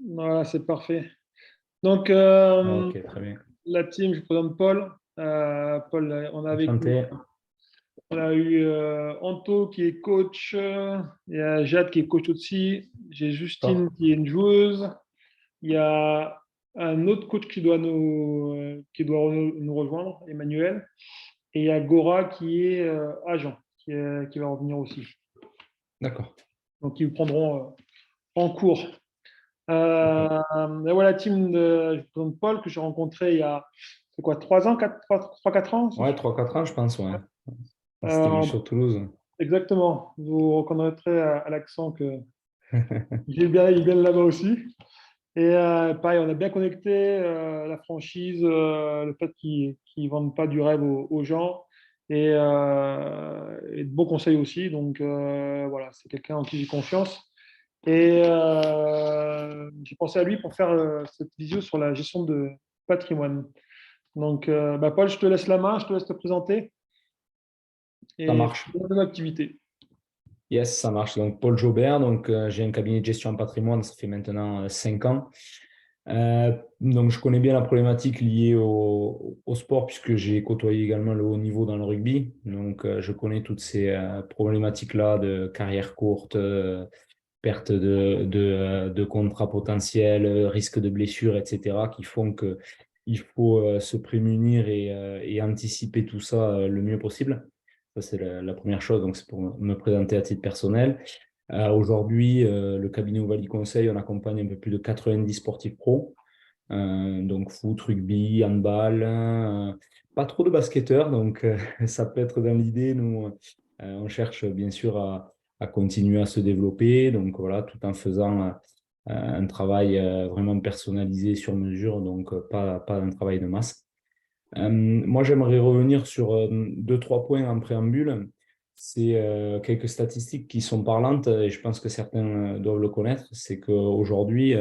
Voilà, c'est parfait. Donc, Ok, très bien. la team, je présente Paul. Paul, Enchanté. on a eu Anto qui est coach, il y a Jade qui est coach aussi, j'ai Justine D'accord. qui est une joueuse, il y a un autre coach qui doit nous rejoindre, Emmanuel, et il y a Gora qui est agent, qui va revenir aussi. D'accord. Donc, ils vous prendront en cours. Ok. Et voilà, la team de Paul que j'ai rencontré il y a, c'est quoi, 3 ans, 4 ans? Ouais, 3 4 ans, je pense, ouais. On s'était vu Euh, sur Toulouse. Exactement. Vous reconnaîtrez à l'accent que il vient de là-bas aussi. Et pareil, on a bien connecté la franchise, le fait qu'ils ne vendent pas du rêve aux gens et de beaux conseils aussi. Donc voilà, c'est quelqu'un en qui j'ai confiance. Et j'ai pensé à lui pour faire cette visio sur la gestion de patrimoine. Donc, Paul, je te laisse la main, je te laisse te présenter Ça et marche. ton activité. Yes, ça marche. Donc, Paul Jaubert, donc, j'ai un cabinet de gestion en patrimoine, ça fait maintenant 5 ans. Donc, je connais bien la problématique liée au sport puisque j'ai côtoyé également le haut niveau dans le rugby. Donc, je connais toutes ces problématiques-là de carrière courte, perte de contrats potentiels, risque de blessure, etc., qui font que il faut se prémunir et anticiper tout ça le mieux possible. Ça, c'est la première chose. Donc, c'est pour me présenter à titre personnel. Aujourd'hui, le cabinet Ovalie Conseil, on accompagne un peu plus de 90 sportifs pro. Donc, foot, rugby, handball, pas trop de basketteurs. Donc, ça peut être dans l'idée. Nous, on cherche bien sûr à continuer à se développer. Donc, voilà, tout en faisant un travail vraiment personnalisé sur mesure. Donc, pas un travail de masse. Moi, j'aimerais revenir sur deux, trois points en préambule. C'est quelques statistiques qui sont parlantes et je pense que certains doivent le connaître. C'est qu'aujourd'hui,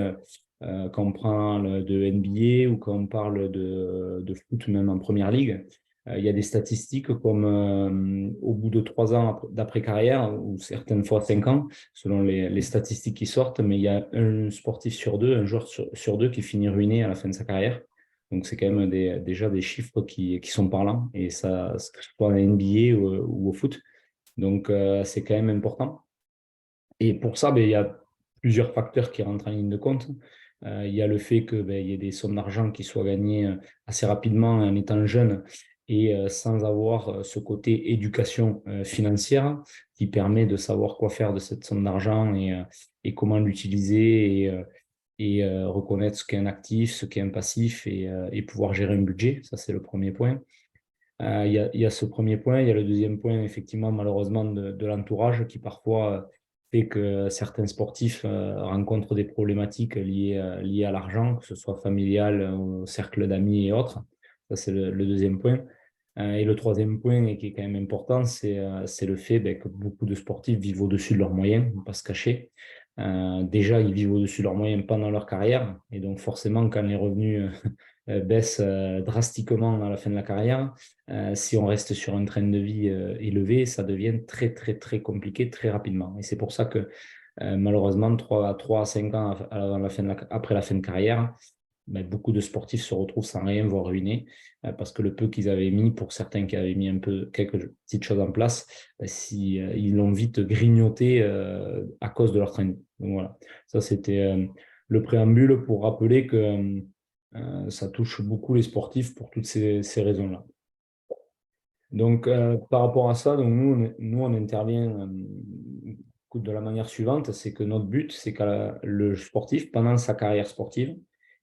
quand on parle de NBA ou quand on parle de foot, même en première ligue, il y a des statistiques comme au bout de 3 ans d'après-carrière, ou certaines fois 5 ans, selon les statistiques qui sortent, mais il y a un sportif sur deux, un joueur sur deux qui finit ruiné à la fin de sa carrière. Donc, c'est quand même déjà des chiffres qui sont parlants, et ça, que ce soit en NBA ou au foot. Donc, c'est quand même important. Et pour ça, ben, il y a plusieurs facteurs qui rentrent en ligne de compte. Il y a le fait que, ben, il y ait des sommes d'argent qui soient gagnées assez rapidement en étant jeune et sans avoir ce côté éducation financière qui permet de savoir quoi faire de cette somme d'argent et comment l'utiliser et reconnaître ce qu'est un actif, ce qu'est un passif et pouvoir gérer un budget. Ça, c'est le premier point. Il y a ce premier point. Il y a le deuxième point, effectivement, malheureusement, de l'entourage qui parfois fait que certains sportifs rencontrent des problématiques liées à l'argent, que ce soit familial, au cercle d'amis et autres. Ça, c'est le deuxième point. Et le troisième point, et qui est quand même important, c'est le fait ben, que beaucoup de sportifs vivent au-dessus de leurs moyens, on ne va pas se cacher. Déjà, ils vivent au-dessus de leurs moyens pendant leur carrière, et donc forcément, quand les revenus baissent drastiquement à la fin de la carrière, si on reste sur un train de vie élevé, ça devient très, très, très compliqué très rapidement. Et c'est pour ça que malheureusement, 3 à 5 ans après la fin de carrière, ben, beaucoup de sportifs se retrouvent sans rien, voire ruinés, parce que le peu qu'ils avaient mis, pour certains qui avaient mis un peu quelques petites choses en place, ben, si, ils l'ont vite grignoté à cause de leur train de vie. Donc voilà, ça c'était le préambule pour rappeler que ça touche beaucoup les sportifs pour toutes ces raisons-là. Donc, par rapport à ça, donc nous, on intervient de la manière suivante, c'est que notre but, c'est que le sportif, pendant sa carrière sportive,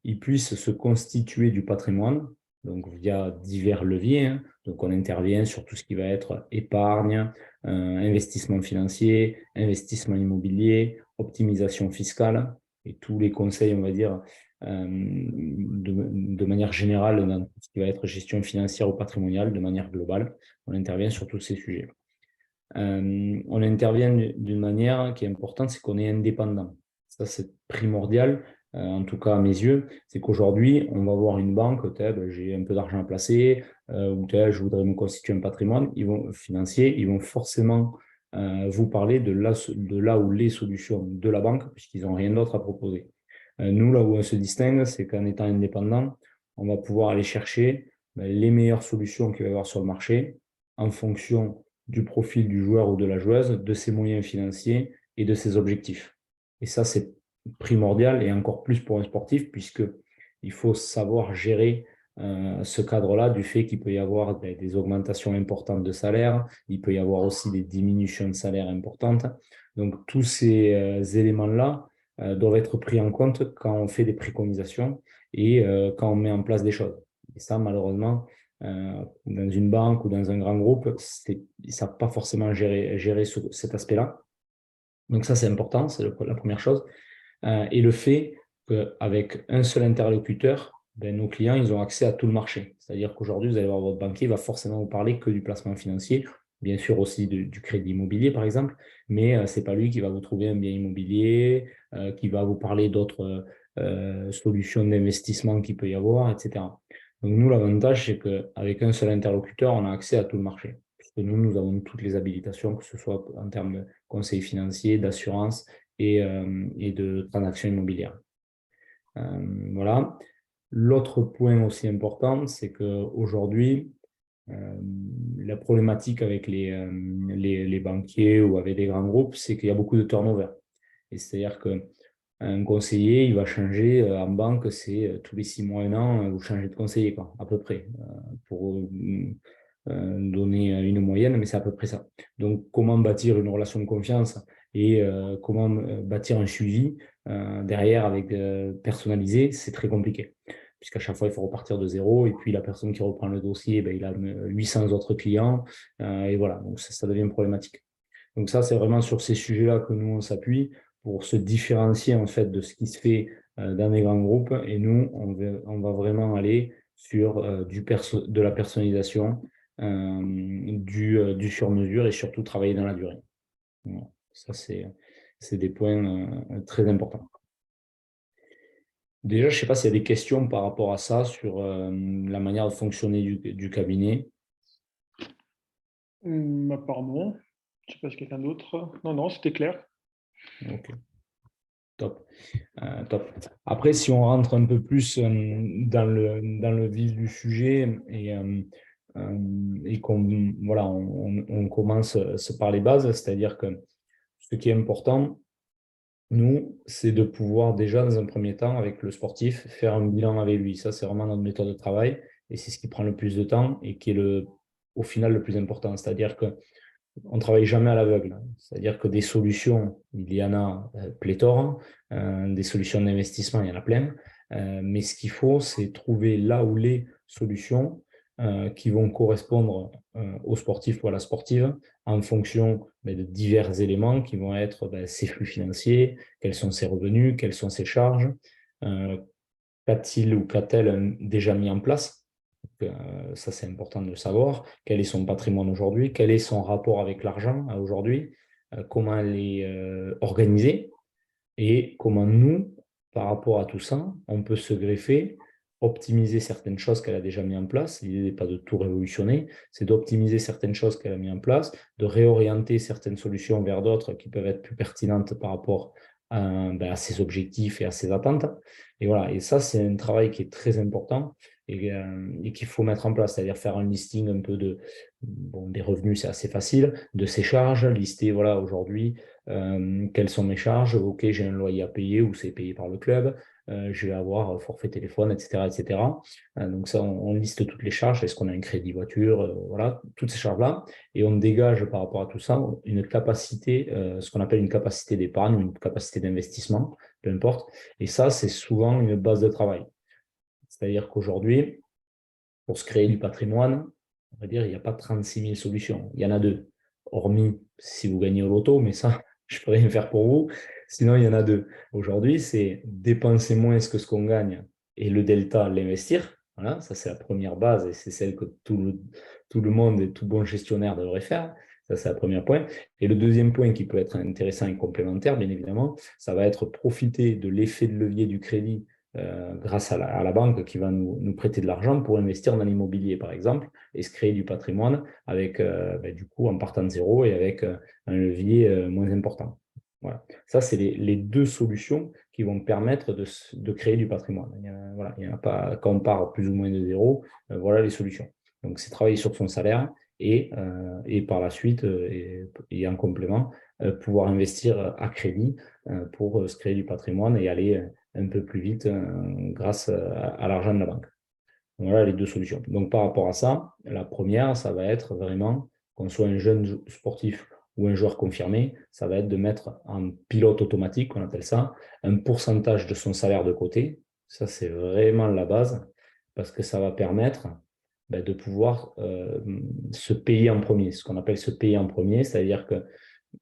il puisse se constituer du patrimoine, donc via divers leviers, hein. Donc, on intervient sur tout ce qui va être épargne, investissement financier, investissement immobilier, optimisation fiscale, et tous les conseils, on va dire, de manière générale dans tout ce qui va être gestion financière ou patrimoniale, de manière globale. On intervient sur tous ces sujets. On intervient d'une manière qui est importante, c'est qu'on est indépendant. Ça, c'est primordial, en tout cas à mes yeux. C'est qu'aujourd'hui, on va voir une banque, j'ai un peu d'argent à placer, ou je voudrais me constituer un patrimoine financier. Ils vont forcément vous parler de là où les solutions de la banque, puisqu'ils n'ont rien d'autre à proposer. Nous, là où on se distingue, c'est qu'en étant indépendant, on va pouvoir aller chercher les meilleures solutions qu'il va y avoir sur le marché en fonction du profil du joueur ou de la joueuse, de ses moyens financiers et de ses objectifs. Et ça, c'est primordial et encore plus pour un sportif, puisqu'il faut savoir gérer ce cadre-là du fait qu'il peut y avoir des augmentations importantes de salaire, il peut y avoir aussi des diminutions de salaire importantes. Donc, tous ces éléments-là doivent être pris en compte quand on fait des préconisations et quand on met en place des choses. Et ça, malheureusement, dans une banque ou dans un grand groupe, ils ne savent pas forcément gérer cet aspect-là. Donc ça, c'est important, c'est la première chose. Et le fait qu'avec un seul interlocuteur, nos clients, ils ont accès à tout le marché. C'est-à-dire qu'aujourd'hui, vous allez voir votre banquier, il va forcément vous parler que du placement financier, bien sûr aussi du crédit immobilier, par exemple, mais ce n'est pas lui qui va vous trouver un bien immobilier, qui va vous parler d'autres solutions d'investissement qu'il peut y avoir, etc. Donc nous, l'avantage, c'est qu'avec un seul interlocuteur, on a accès à tout le marché. Puisque nous avons toutes les habilitations, que ce soit en termes de conseil financier, d'assurance, et de transactions immobilières. Voilà. L'autre point aussi important, c'est qu'aujourd'hui, la problématique avec les banquiers ou avec des grands groupes, c'est qu'il y a beaucoup de turnover. Et c'est-à-dire qu'un conseiller, il va changer en banque, c'est tous les 6 mois, 1 an, vous changez de conseiller, quoi, à peu près, pour donner une moyenne, mais c'est à peu près ça. Donc, comment bâtir une relation de confiance et comment bâtir un suivi derrière avec personnalisé, c'est très compliqué. Puisqu'à chaque fois, il faut repartir de zéro. Et puis, la personne qui reprend le dossier, il a 800 autres clients. Et voilà, donc ça devient problématique. Donc ça, c'est vraiment sur ces sujets-là que nous, on s'appuie pour se différencier en fait de ce qui se fait dans les grands groupes. Et nous, on va vraiment aller sur de la personnalisation, du sur-mesure et surtout travailler dans la durée. Voilà. Ça, c'est des points très importants. Déjà, je ne sais pas s'il y a des questions par rapport à ça sur la manière de fonctionner du cabinet. À part non. Je sais pas si quelqu'un d'autre. Non, non, c'était clair. Ok, top. Top. Après, si on rentre un peu plus dans le vif du sujet et qu'on voilà, on commence par les bases, c'est-à-dire que ce qui est important, nous, c'est de pouvoir déjà, dans un premier temps, avec le sportif, faire un bilan avec lui. Ça, c'est vraiment notre méthode de travail et c'est ce qui prend le plus de temps et qui est au final le plus important. C'est-à-dire qu'on ne travaille jamais à l'aveugle. C'est-à-dire que des solutions, il y en a pléthore. Des solutions d'investissement, il y en a plein. Mais ce qu'il faut, c'est trouver là où les solutions qui vont correspondre aux sportifs ou à la sportive en fonction de divers éléments qui vont être ses flux financiers, quels sont ses revenus, quelles sont ses charges, qu'a-t-il ou qu'a-t-elle déjà mis en place. Ça, c'est important de le savoir. Quel est son patrimoine aujourd'hui? Quel est son rapport avec l'argent aujourd'hui? Comment elle est organisée? Et comment nous, par rapport à tout ça, on peut se greffer, optimiser certaines choses qu'elle a déjà mis en place. L'idée n'est pas de tout révolutionner, c'est d'optimiser certaines choses qu'elle a mis en place, de réorienter certaines solutions vers d'autres qui peuvent être plus pertinentes par rapport à ses objectifs et à ses attentes. Et voilà, et ça, c'est un travail qui est très important et qu'il faut mettre en place, c'est-à-dire faire un listing un peu des revenus, c'est assez facile, de ses charges, lister, voilà, aujourd'hui, quelles sont mes charges, ok, j'ai un loyer à payer ou c'est payé par le club, je vais avoir forfait téléphone, etc. etc. Donc ça, on liste toutes les charges, est-ce qu'on a un crédit voiture, voilà, toutes ces charges-là, et on dégage par rapport à tout ça une capacité, ce qu'on appelle une capacité d'épargne ou une capacité d'investissement, peu importe, et ça, c'est souvent une base de travail. C'est-à-dire qu'aujourd'hui, pour se créer du patrimoine, on va dire, il n'y a pas 36 000 solutions. Il y en a deux, hormis si vous gagnez au loto, mais ça, je ne peux rien faire pour vous. Sinon, il y en a deux. Aujourd'hui, c'est dépenser moins que ce qu'on gagne et le delta, l'investir. Voilà, ça, c'est la première base et c'est celle que tout le monde et tout bon gestionnaire devrait faire. Ça, c'est le premier point. Et le deuxième point qui peut être intéressant et complémentaire, bien évidemment, ça va être profiter de l'effet de levier du crédit grâce à la banque qui va nous prêter de l'argent pour investir dans l'immobilier, par exemple, et se créer du patrimoine avec, du coup, en partant de zéro et avec un levier moins important. Voilà. Ça, c'est les deux solutions qui vont permettre de créer du patrimoine. Voilà, il y en a pas, quand on part plus ou moins de zéro, voilà les solutions. Donc, c'est travailler sur son salaire et par la suite, et en complément, pouvoir investir à crédit pour se créer du patrimoine et aller un peu plus vite grâce à l'argent de la banque. Voilà les deux solutions. Donc, par rapport à ça, la première, ça va être vraiment, qu'on soit un jeune sportif ou un joueur confirmé, ça va être de mettre en pilote automatique, on appelle ça, un pourcentage de son salaire de côté. Ça, c'est vraiment la base, parce que ça va permettre de pouvoir se payer en premier. Ce qu'on appelle se payer en premier, c'est-à-dire que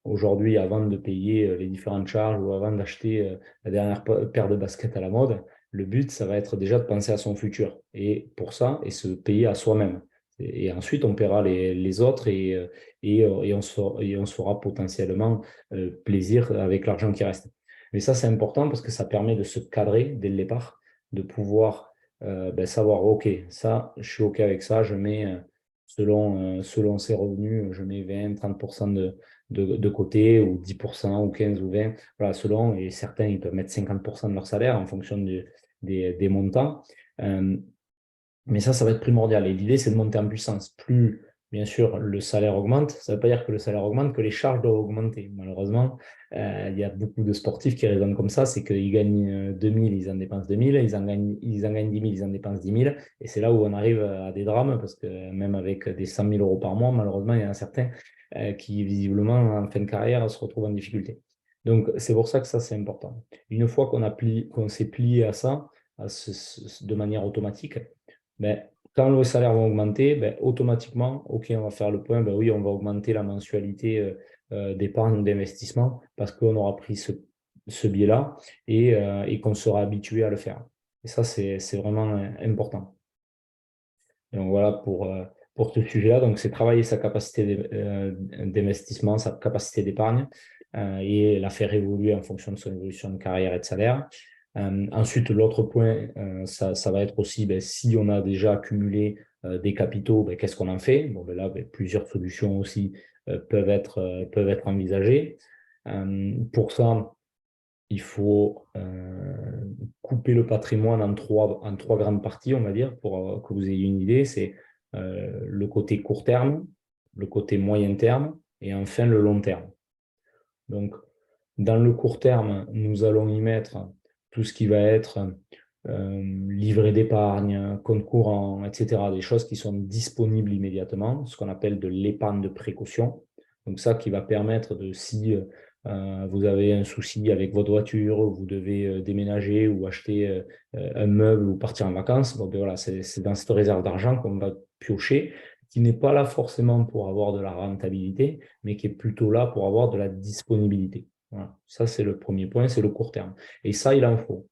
aujourd'hui, avant de payer les différentes charges ou avant d'acheter la dernière paire de baskets à la mode, le but, ça va être déjà de penser à son futur. Et pour ça, et se payer à soi-même. Et ensuite, on paiera les autres et on se fera potentiellement plaisir avec l'argent qui reste. Mais ça, c'est important parce que ça permet de se cadrer dès le départ, de pouvoir savoir, OK, ça, je suis OK avec ça, je mets, selon ses revenus, je mets 20-30% de côté, ou 10%, ou 15 ou 20, voilà, selon, et certains, ils peuvent mettre 50% de leur salaire en fonction des montants. Mais ça va être primordial. Et l'idée, c'est de monter en puissance. Plus, bien sûr, le salaire augmente, ça ne veut pas dire que le salaire augmente, que les charges doivent augmenter. Malheureusement, il y a beaucoup de sportifs qui raisonnent comme ça, c'est qu'ils gagnent 2000, ils en dépensent 2000, ils en gagnent 10 000, ils en dépensent 10 000. Et c'est là où on arrive à des drames, parce que même avec des 100 000 euros par mois, malheureusement, il y en a certains qui, visiblement, en fin de carrière, se retrouvent en difficulté. Donc, c'est pour ça que ça, c'est important. Une fois qu'on s'est plié à ça, de manière automatique, quand le salaire va augmenter, automatiquement, OK, on va faire le point, oui, on va augmenter la mensualité d'épargne ou d'investissement parce qu'on aura pris ce biais-là et qu'on sera habitué à le faire. Et ça, c'est vraiment important. Donc voilà pour ce sujet-là. Donc, c'est travailler sa capacité d'investissement, sa capacité d'épargne et la faire évoluer en fonction de son évolution de carrière et de salaire. Ensuite, l'autre point, ça va être aussi, si on a déjà accumulé des capitaux, qu'est-ce qu'on en fait? Bon, là, plusieurs solutions aussi peuvent être envisagées. Pour ça, il faut couper le patrimoine en trois grandes parties, on va dire, pour que vous ayez une idée. C'est le côté court terme, le côté moyen terme et enfin le long terme. Donc, dans le court terme, nous allons y mettre tout ce qui va être livret d'épargne, compte courant, etc. Des choses qui sont disponibles immédiatement, ce qu'on appelle de l'épargne de précaution. Donc ça qui va permettre de, si vous avez un souci avec votre voiture, vous devez déménager ou acheter un meuble ou partir en vacances, voilà, c'est dans cette réserve d'argent qu'on va piocher, qui n'est pas là forcément pour avoir de la rentabilité, mais qui est plutôt là pour avoir de la disponibilité. Voilà. Ça, c'est le premier point, c'est le court terme. Et ça, il en faut.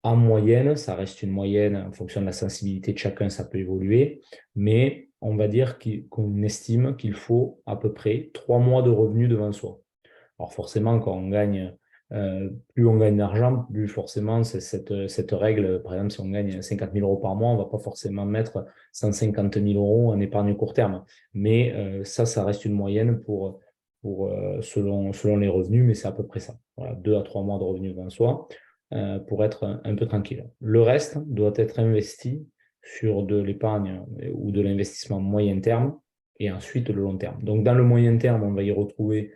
En moyenne, ça reste une moyenne en fonction de la sensibilité de chacun, ça peut évoluer, mais on va dire qu'on estime qu'il faut à peu près 3 mois de revenus devant soi. Alors forcément, quand on gagne, plus on gagne d'argent, plus forcément, c'est cette règle, par exemple, si on gagne 50 000 euros par mois, on ne va pas forcément mettre 150 000 euros en épargne court terme. Mais ça reste une moyenne selon les revenus, mais c'est à peu près ça. Voilà, 2 à 3 mois de revenus devant soi pour être un peu tranquille. Le reste doit être investi sur de l'épargne ou de l'investissement moyen terme et ensuite le long terme. Donc, dans le moyen terme, on va y retrouver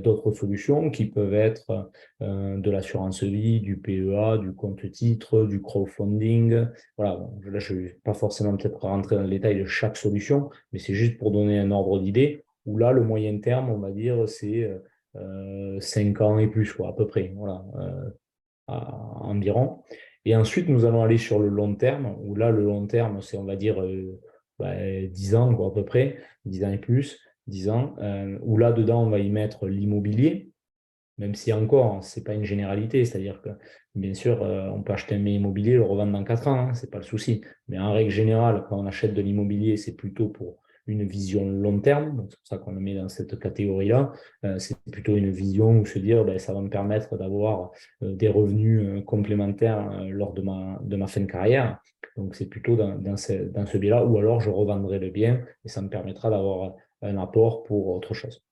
d'autres solutions qui peuvent être de l'assurance vie, du PEA, du compte titre, du crowdfunding. Voilà, bon, là, je ne vais pas forcément peut-être rentrer dans le détail de chaque solution, mais c'est juste pour donner un ordre d'idée, où là, le moyen terme, on va dire, c'est 5 ans et plus, quoi, à peu près, voilà, environ. Et ensuite, nous allons aller sur le long terme, où là, le long terme, c'est, on va dire, 10 ans, quoi, à peu près, 10 ans et plus. 10 ans, où là-dedans, on va y mettre l'immobilier, même si encore, ce n'est pas une généralité, c'est-à-dire que, bien sûr, on peut acheter un bien immobilier, le revendre dans 4 ans, ce n'est pas le souci. Mais en règle générale, quand on achète de l'immobilier, c'est plutôt pour une vision long terme, donc c'est pour ça qu'on le met dans cette catégorie-là. C'est plutôt une vision où se dire, ça va me permettre d'avoir des revenus complémentaires lors de ma fin de carrière. Donc c'est plutôt dans ce biais-là, ou alors je revendrai le bien et ça me permettra d'avoir un apport pour autre chose.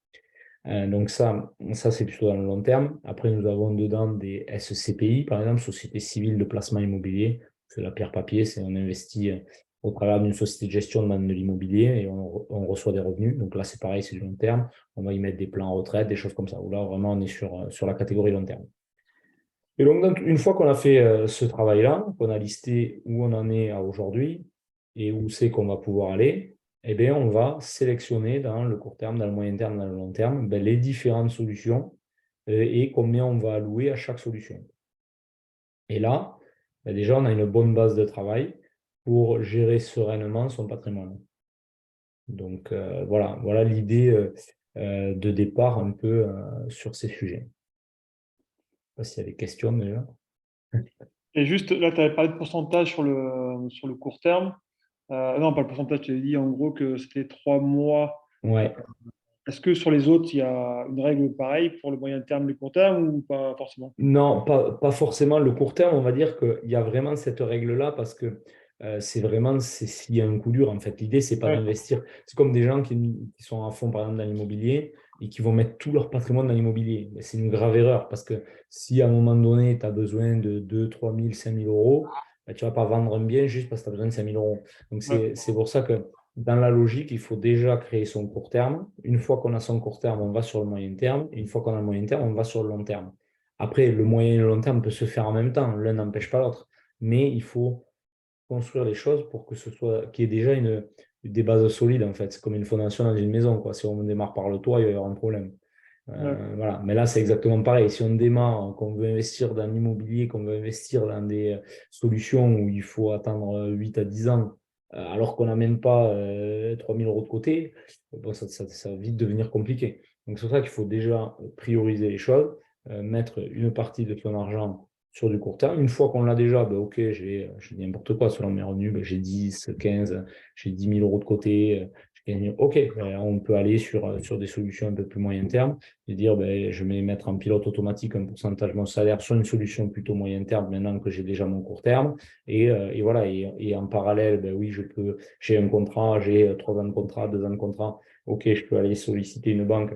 Donc ça c'est plutôt dans le long terme. Après, nous avons dedans des SCPI, par exemple, Société civile de placement immobilier. C'est la pierre papier, c'est on investit au travers d'une société de gestion dans de l'immobilier et on reçoit des revenus. Donc là, c'est pareil, c'est du long terme. On va y mettre des plans en retraite, des choses comme ça. Où là, vraiment, on est sur la catégorie long terme. Et donc, une fois qu'on a fait ce travail-là, qu'on a listé où on en est à aujourd'hui et où c'est qu'on va pouvoir aller, eh bien, on va sélectionner dans le court terme, dans le moyen terme, dans le long terme, ben, les différentes solutions et combien on va allouer à chaque solution. Et là, ben, déjà, on a une bonne base de travail pour gérer sereinement son patrimoine. Donc, voilà l'idée de départ un peu sur ces sujets. Je ne sais pas s'il y a des questions déjà. Et juste, là, tu avais parlé de pourcentage sur le court terme. Non, pas le pourcentage, tu avais dit en gros que c'était 3 mois. Ouais. Est-ce que sur les autres, il y a une règle pareille pour le moyen terme et le court terme ou pas forcément? Non, pas forcément le court terme. On va dire qu'il y a vraiment cette règle-là parce que c'est s'il y a un coup dur. En fait, l'idée, c'est pas Ouais, d'investir. C'est comme des gens qui sont à fond, par exemple, dans l'immobilier et qui vont mettre tout leur patrimoine dans l'immobilier. Mais c'est une grave erreur parce que si à un moment donné, tu as besoin de 2 3 000, 5 000 euros, ben, tu ne vas pas vendre un bien juste parce que tu as besoin de 5 000 euros. Donc, ouais, c'est pour ça que dans la logique, il faut déjà créer son court terme. Une fois qu'on a son court terme, on va sur le moyen terme. Une fois qu'on a le moyen terme, on va sur le long terme. Après, le moyen et le long terme peut se faire en même temps, l'un n'empêche pas l'autre. Mais il faut construire les choses pour que ce soit qu'il y ait déjà des bases solides, en fait. C'est comme une fondation dans une maison, quoi. Si on démarre par le toit, il va y avoir un problème. ouais, Voilà. Mais là, c'est exactement pareil. Si on démarre, qu'on veut investir dans l'immobilier, qu'on veut investir dans des solutions où il faut attendre 8 à 10 ans, alors qu'on n'a même pas 3 000 euros de côté, bon, ça va vite devenir compliqué. Donc, c'est pour ça qu'il faut déjà prioriser les choses, mettre une partie de son argent sur du court terme. Une fois qu'on l'a déjà, ben, OK, je dis n'importe quoi, selon mes revenus, ben, j'ai 10, 15, j'ai 10 000 euros de côté. OK, ben, on peut aller sur des solutions un peu plus moyen terme et dire ben, je vais mettre en pilote automatique un pourcentage de mon salaire sur une solution plutôt moyen terme maintenant que j'ai déjà mon court terme. Et voilà, et en parallèle, ben oui, j'ai un contrat, j'ai 3 ans de contrat, 2 ans de contrat. OK, je peux aller solliciter une banque,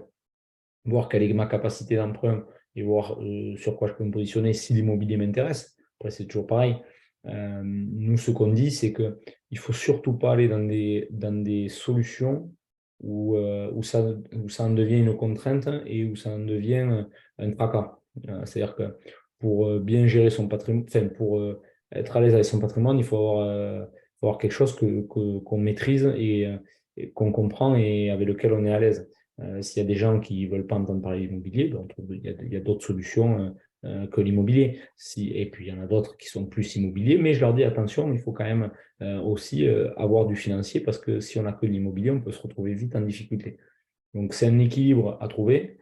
voir quelle est ma capacité d'emprunt et voir sur quoi je peux me positionner si l'immobilier m'intéresse. Après, c'est toujours pareil. Nous, ce qu'on dit, c'est qu'il ne faut surtout pas aller dans des solutions où ça en devient une contrainte et où ça en devient un tracas. C'est-à-dire que pour bien gérer son patrimoine, enfin, pour être à l'aise avec son patrimoine, il faut avoir quelque chose qu'on maîtrise et qu'on comprend et avec lequel on est à l'aise. S'il y a des gens qui ne veulent pas entendre parler d'immobilier, ben, il y a d'autres solutions que l'immobilier. Et puis, il y en a d'autres qui sont plus immobiliers, mais je leur dis attention, il faut quand même aussi avoir du financier parce que si on n'a que de l'immobilier, on peut se retrouver vite en difficulté. Donc, c'est un équilibre à trouver.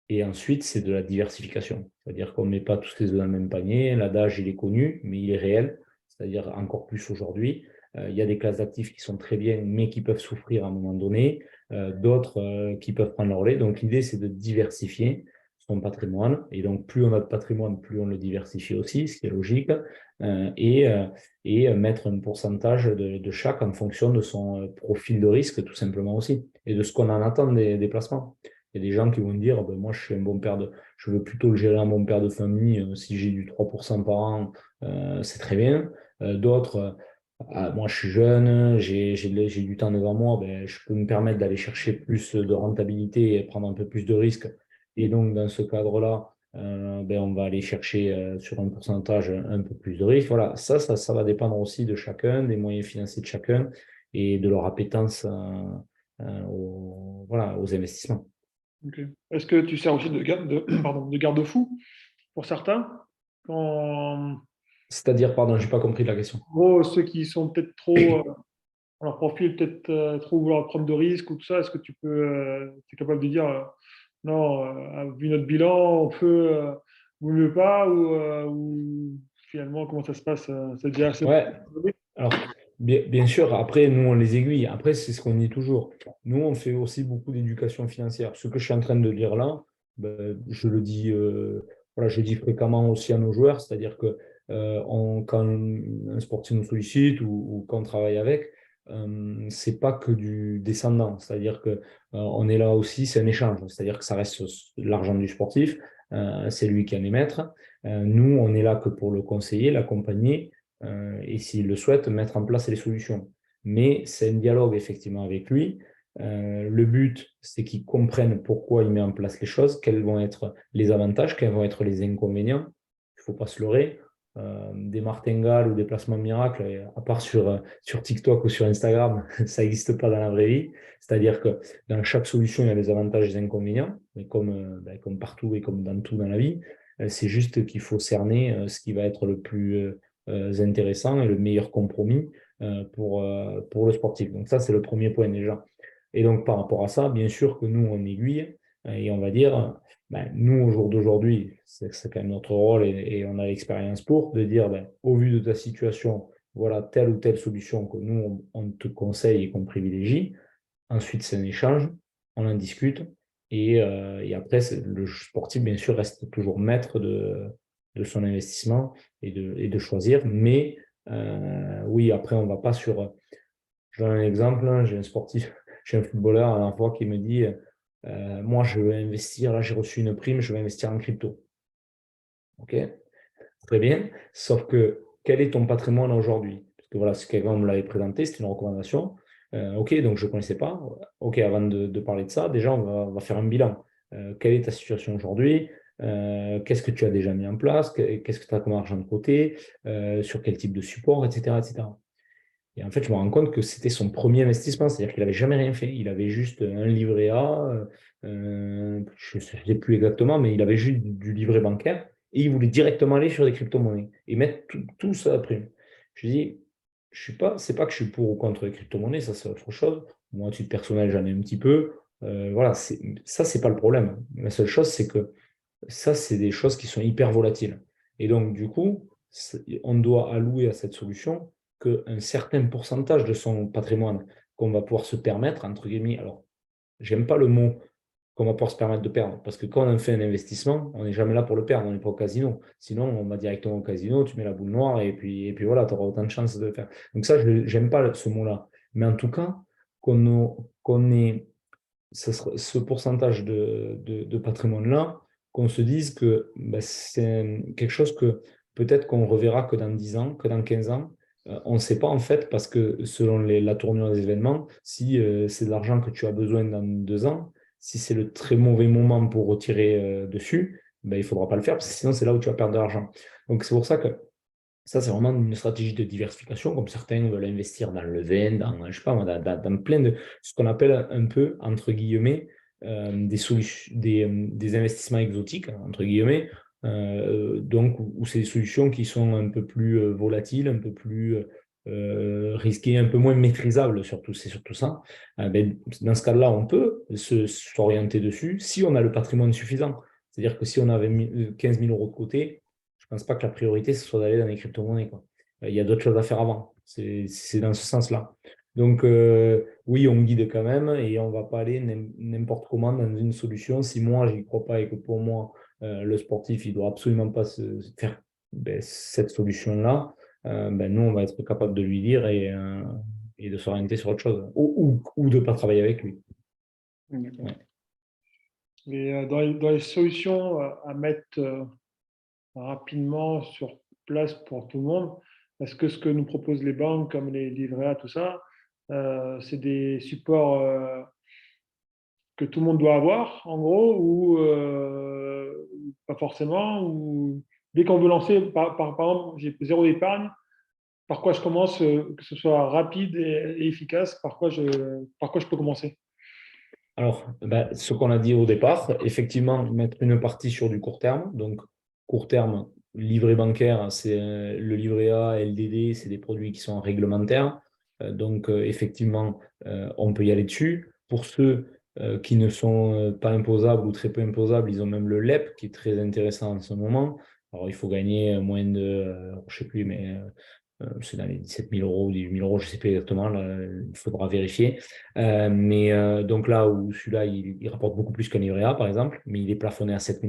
Et ensuite, c'est de la diversification. C'est-à-dire qu'on ne met pas tous les œufs dans le même panier. L'adage, il est connu, mais il est réel. C'est-à-dire encore plus aujourd'hui. Il y a des classes d'actifs qui sont très bien, mais qui peuvent souffrir à un moment donné. D'autres qui peuvent prendre le relais. Donc, l'idée, c'est de diversifier son patrimoine. Et donc, plus on a de patrimoine, plus on le diversifie aussi, ce qui est logique. Et mettre un pourcentage de chaque en fonction de son profil de risque, tout simplement aussi. Et de ce qu'on en attend des placements. Il y a des gens qui vont dire, ben, moi, je veux plutôt le gérer en bon père de famille. Si j'ai du 3% par an, c'est très bien. D'autres, moi, je suis jeune, j'ai du temps devant moi, ben, je peux me permettre d'aller chercher plus de rentabilité et prendre un peu plus de risques. Et donc, dans ce cadre-là, ben, on va aller chercher sur un pourcentage un peu plus de risques. Voilà, ça va dépendre aussi de chacun, des moyens financiers de chacun et de leur appétence voilà, aux investissements. ok. Est-ce que tu sers aussi pardon, de garde-fou pour certains? Quand, C'est-à-dire, pardon, j'ai pas compris la question. en gros, ceux qui sont peut-être trop, dans leur profil, peut-être trop vouloir prendre de risques ou tout ça, est-ce que tu es capable de dire non, vu notre bilan, on peut, vaut mieux pas ou finalement, comment ça se passe? C'est déjà assez. Ouais, alors, bien sûr, après, nous, on les aiguille. Après, c'est ce qu'on dit toujours. Nous, on fait aussi beaucoup d'éducation financière. Ce que je suis en train de dire là, ben, je le dis, voilà, je le dis fréquemment aussi à nos joueurs, c'est-à-dire que quand un sportif nous sollicite ou quand on travaille avec, c'est pas que du descendant. C'est-à-dire que on est là aussi, c'est un échange. C'est-à-dire que ça reste l'argent du sportif, c'est lui qui en est maître. Nous, on est là que pour le conseiller, l'accompagner, et s'il le souhaite, mettre en place les solutions. Mais c'est un dialogue effectivement avec lui. Le but, c'est qu'il comprenne pourquoi il met en place les choses, quels vont être les avantages, quels vont être les inconvénients. Il ne faut pas se leurrer. Des martingales ou des placements miracles, à part sur TikTok ou sur Instagram, ça n'existe pas dans la vraie vie. C'est-à-dire que dans chaque solution, il y a des avantages et des inconvénients, mais comme partout et comme dans tout dans la vie, c'est juste qu'il faut cerner ce qui va être le plus intéressant et le meilleur compromis pour le sportif. Donc ça, c'est le premier point déjà. Et donc par rapport à ça, bien sûr que nous, on aiguille et on va dire, ben, nous, au jour d'aujourd'hui, c'est quand même notre rôle et on a l'expérience pour, de dire, ben, au vu de ta situation, voilà telle ou telle solution que nous, on te conseille et qu'on privilégie. Ensuite, c'est un échange, on en discute et après, le sportif, bien sûr, reste toujours maître de son investissement et de choisir. Mais oui, après, on ne va pas sur... Je donne un exemple, hein, j'ai un sportif, j'ai un footballeur à la fois qui me dit moi, je veux investir, là, j'ai reçu une prime, je vais investir en crypto. OK, très bien. Sauf que quel est ton patrimoine aujourd'hui? Parce que voilà, si quelqu'un me l'avait présenté, c'était une recommandation. OK, donc je ne connaissais pas. OK, avant de parler de ça, déjà, on va faire un bilan. Quelle est ta situation aujourd'hui? Qu'est-ce que tu as déjà mis en place? Qu'est-ce que tu as comme argent de côté? Sur quel type de support, etc., etc. Et en fait, je me rends compte que c'était son premier investissement, c'est-à-dire qu'il n'avait jamais rien fait. Il avait juste un livret A, je ne sais plus exactement, mais il avait juste du livret bancaire et il voulait directement aller sur des crypto-monnaies et mettre tout ça à prime. Je dis, c'est pas que je suis pour ou contre les crypto-monnaies, ça c'est autre chose. Moi, à titre personnel, j'en ai un petit peu. Voilà, ça, c'est pas le problème. La seule chose, c'est que ça, c'est des choses qui sont hyper volatiles. Et donc, du coup, on doit allouer à cette solution qu'un certain pourcentage de son patrimoine qu'on va pouvoir se permettre, entre guillemets, alors, j'aime pas le mot qu'on va pouvoir se permettre de perdre, parce que quand on fait un investissement, on n'est jamais là pour le perdre, on n'est pas au casino. Sinon, on va directement au casino, tu mets la boule noire et puis voilà, tu auras autant de chances de le faire. Donc ça, je n'aime pas ce mot-là. Mais en tout cas, qu'on ait ce pourcentage de patrimoine-là, qu'on se dise que ben, c'est quelque chose que peut-être qu'on reverra que dans 10 ans, que dans 15 ans. On ne sait pas en fait, parce que selon la tournure des événements, si c'est de l'argent que tu as besoin dans 2 ans, si c'est le très mauvais moment pour retirer dessus, ben, il ne faudra pas le faire, parce que sinon c'est là où tu vas perdre de l'argent. Donc c'est pour ça que ça, c'est vraiment une stratégie de diversification, comme certains veulent investir dans le vin, je sais pas, moi, dans plein de ce qu'on appelle un peu, entre guillemets, des investissements exotiques, entre guillemets, donc où c'est des solutions qui sont un peu plus volatiles, un peu plus risquées, un peu moins maîtrisables, surtout, c'est surtout ça. Ben, dans ce cas-là, on peut s'orienter dessus si on a le patrimoine suffisant. C'est-à-dire que si on avait 15 000 euros de côté, je pense pas que la priorité, ce soit d'aller dans les crypto-monnaies, quoi. Il y a d'autres choses à faire avant. C'est dans ce sens-là. Donc, oui, on guide quand même et on ne va pas aller n'importe comment dans une solution. Si moi, je n'y crois pas et que pour moi, le sportif, il ne doit absolument pas se faire ben, cette solution-là, ben, nous, on va être capable de lui dire et de s'orienter sur autre chose ou de ne pas travailler avec lui. D'accord. Ouais. Et dans les solutions à mettre rapidement sur place pour tout le monde, est-ce que ce que nous proposent les banques, comme les livrets A, tout ça, c'est des supports que tout le monde doit avoir, en gros, ou pas forcément, ou dès qu'on veut lancer, par exemple, j'ai zéro épargne, par quoi je commence, que ce soit rapide et efficace, par quoi je peux commencer? Alors, ben, ce qu'on a dit au départ, effectivement, mettre une partie sur du court terme. Donc, court terme, livret bancaire, c'est le livret A, LDD, c'est des produits qui sont réglementaires. Donc, effectivement, on peut y aller dessus. Pour ceux qui ne sont pas imposables ou très peu imposables, ils ont même le LEP qui est très intéressant en ce moment. Alors, il faut gagner moins de, je ne sais plus, mais c'est dans les 17 000 euros ou 18 000 euros, je ne sais plus exactement, là, il faudra vérifier. Mais donc là où celui-là, il rapporte beaucoup plus qu'un livret A, par exemple, mais il est plafonné à 7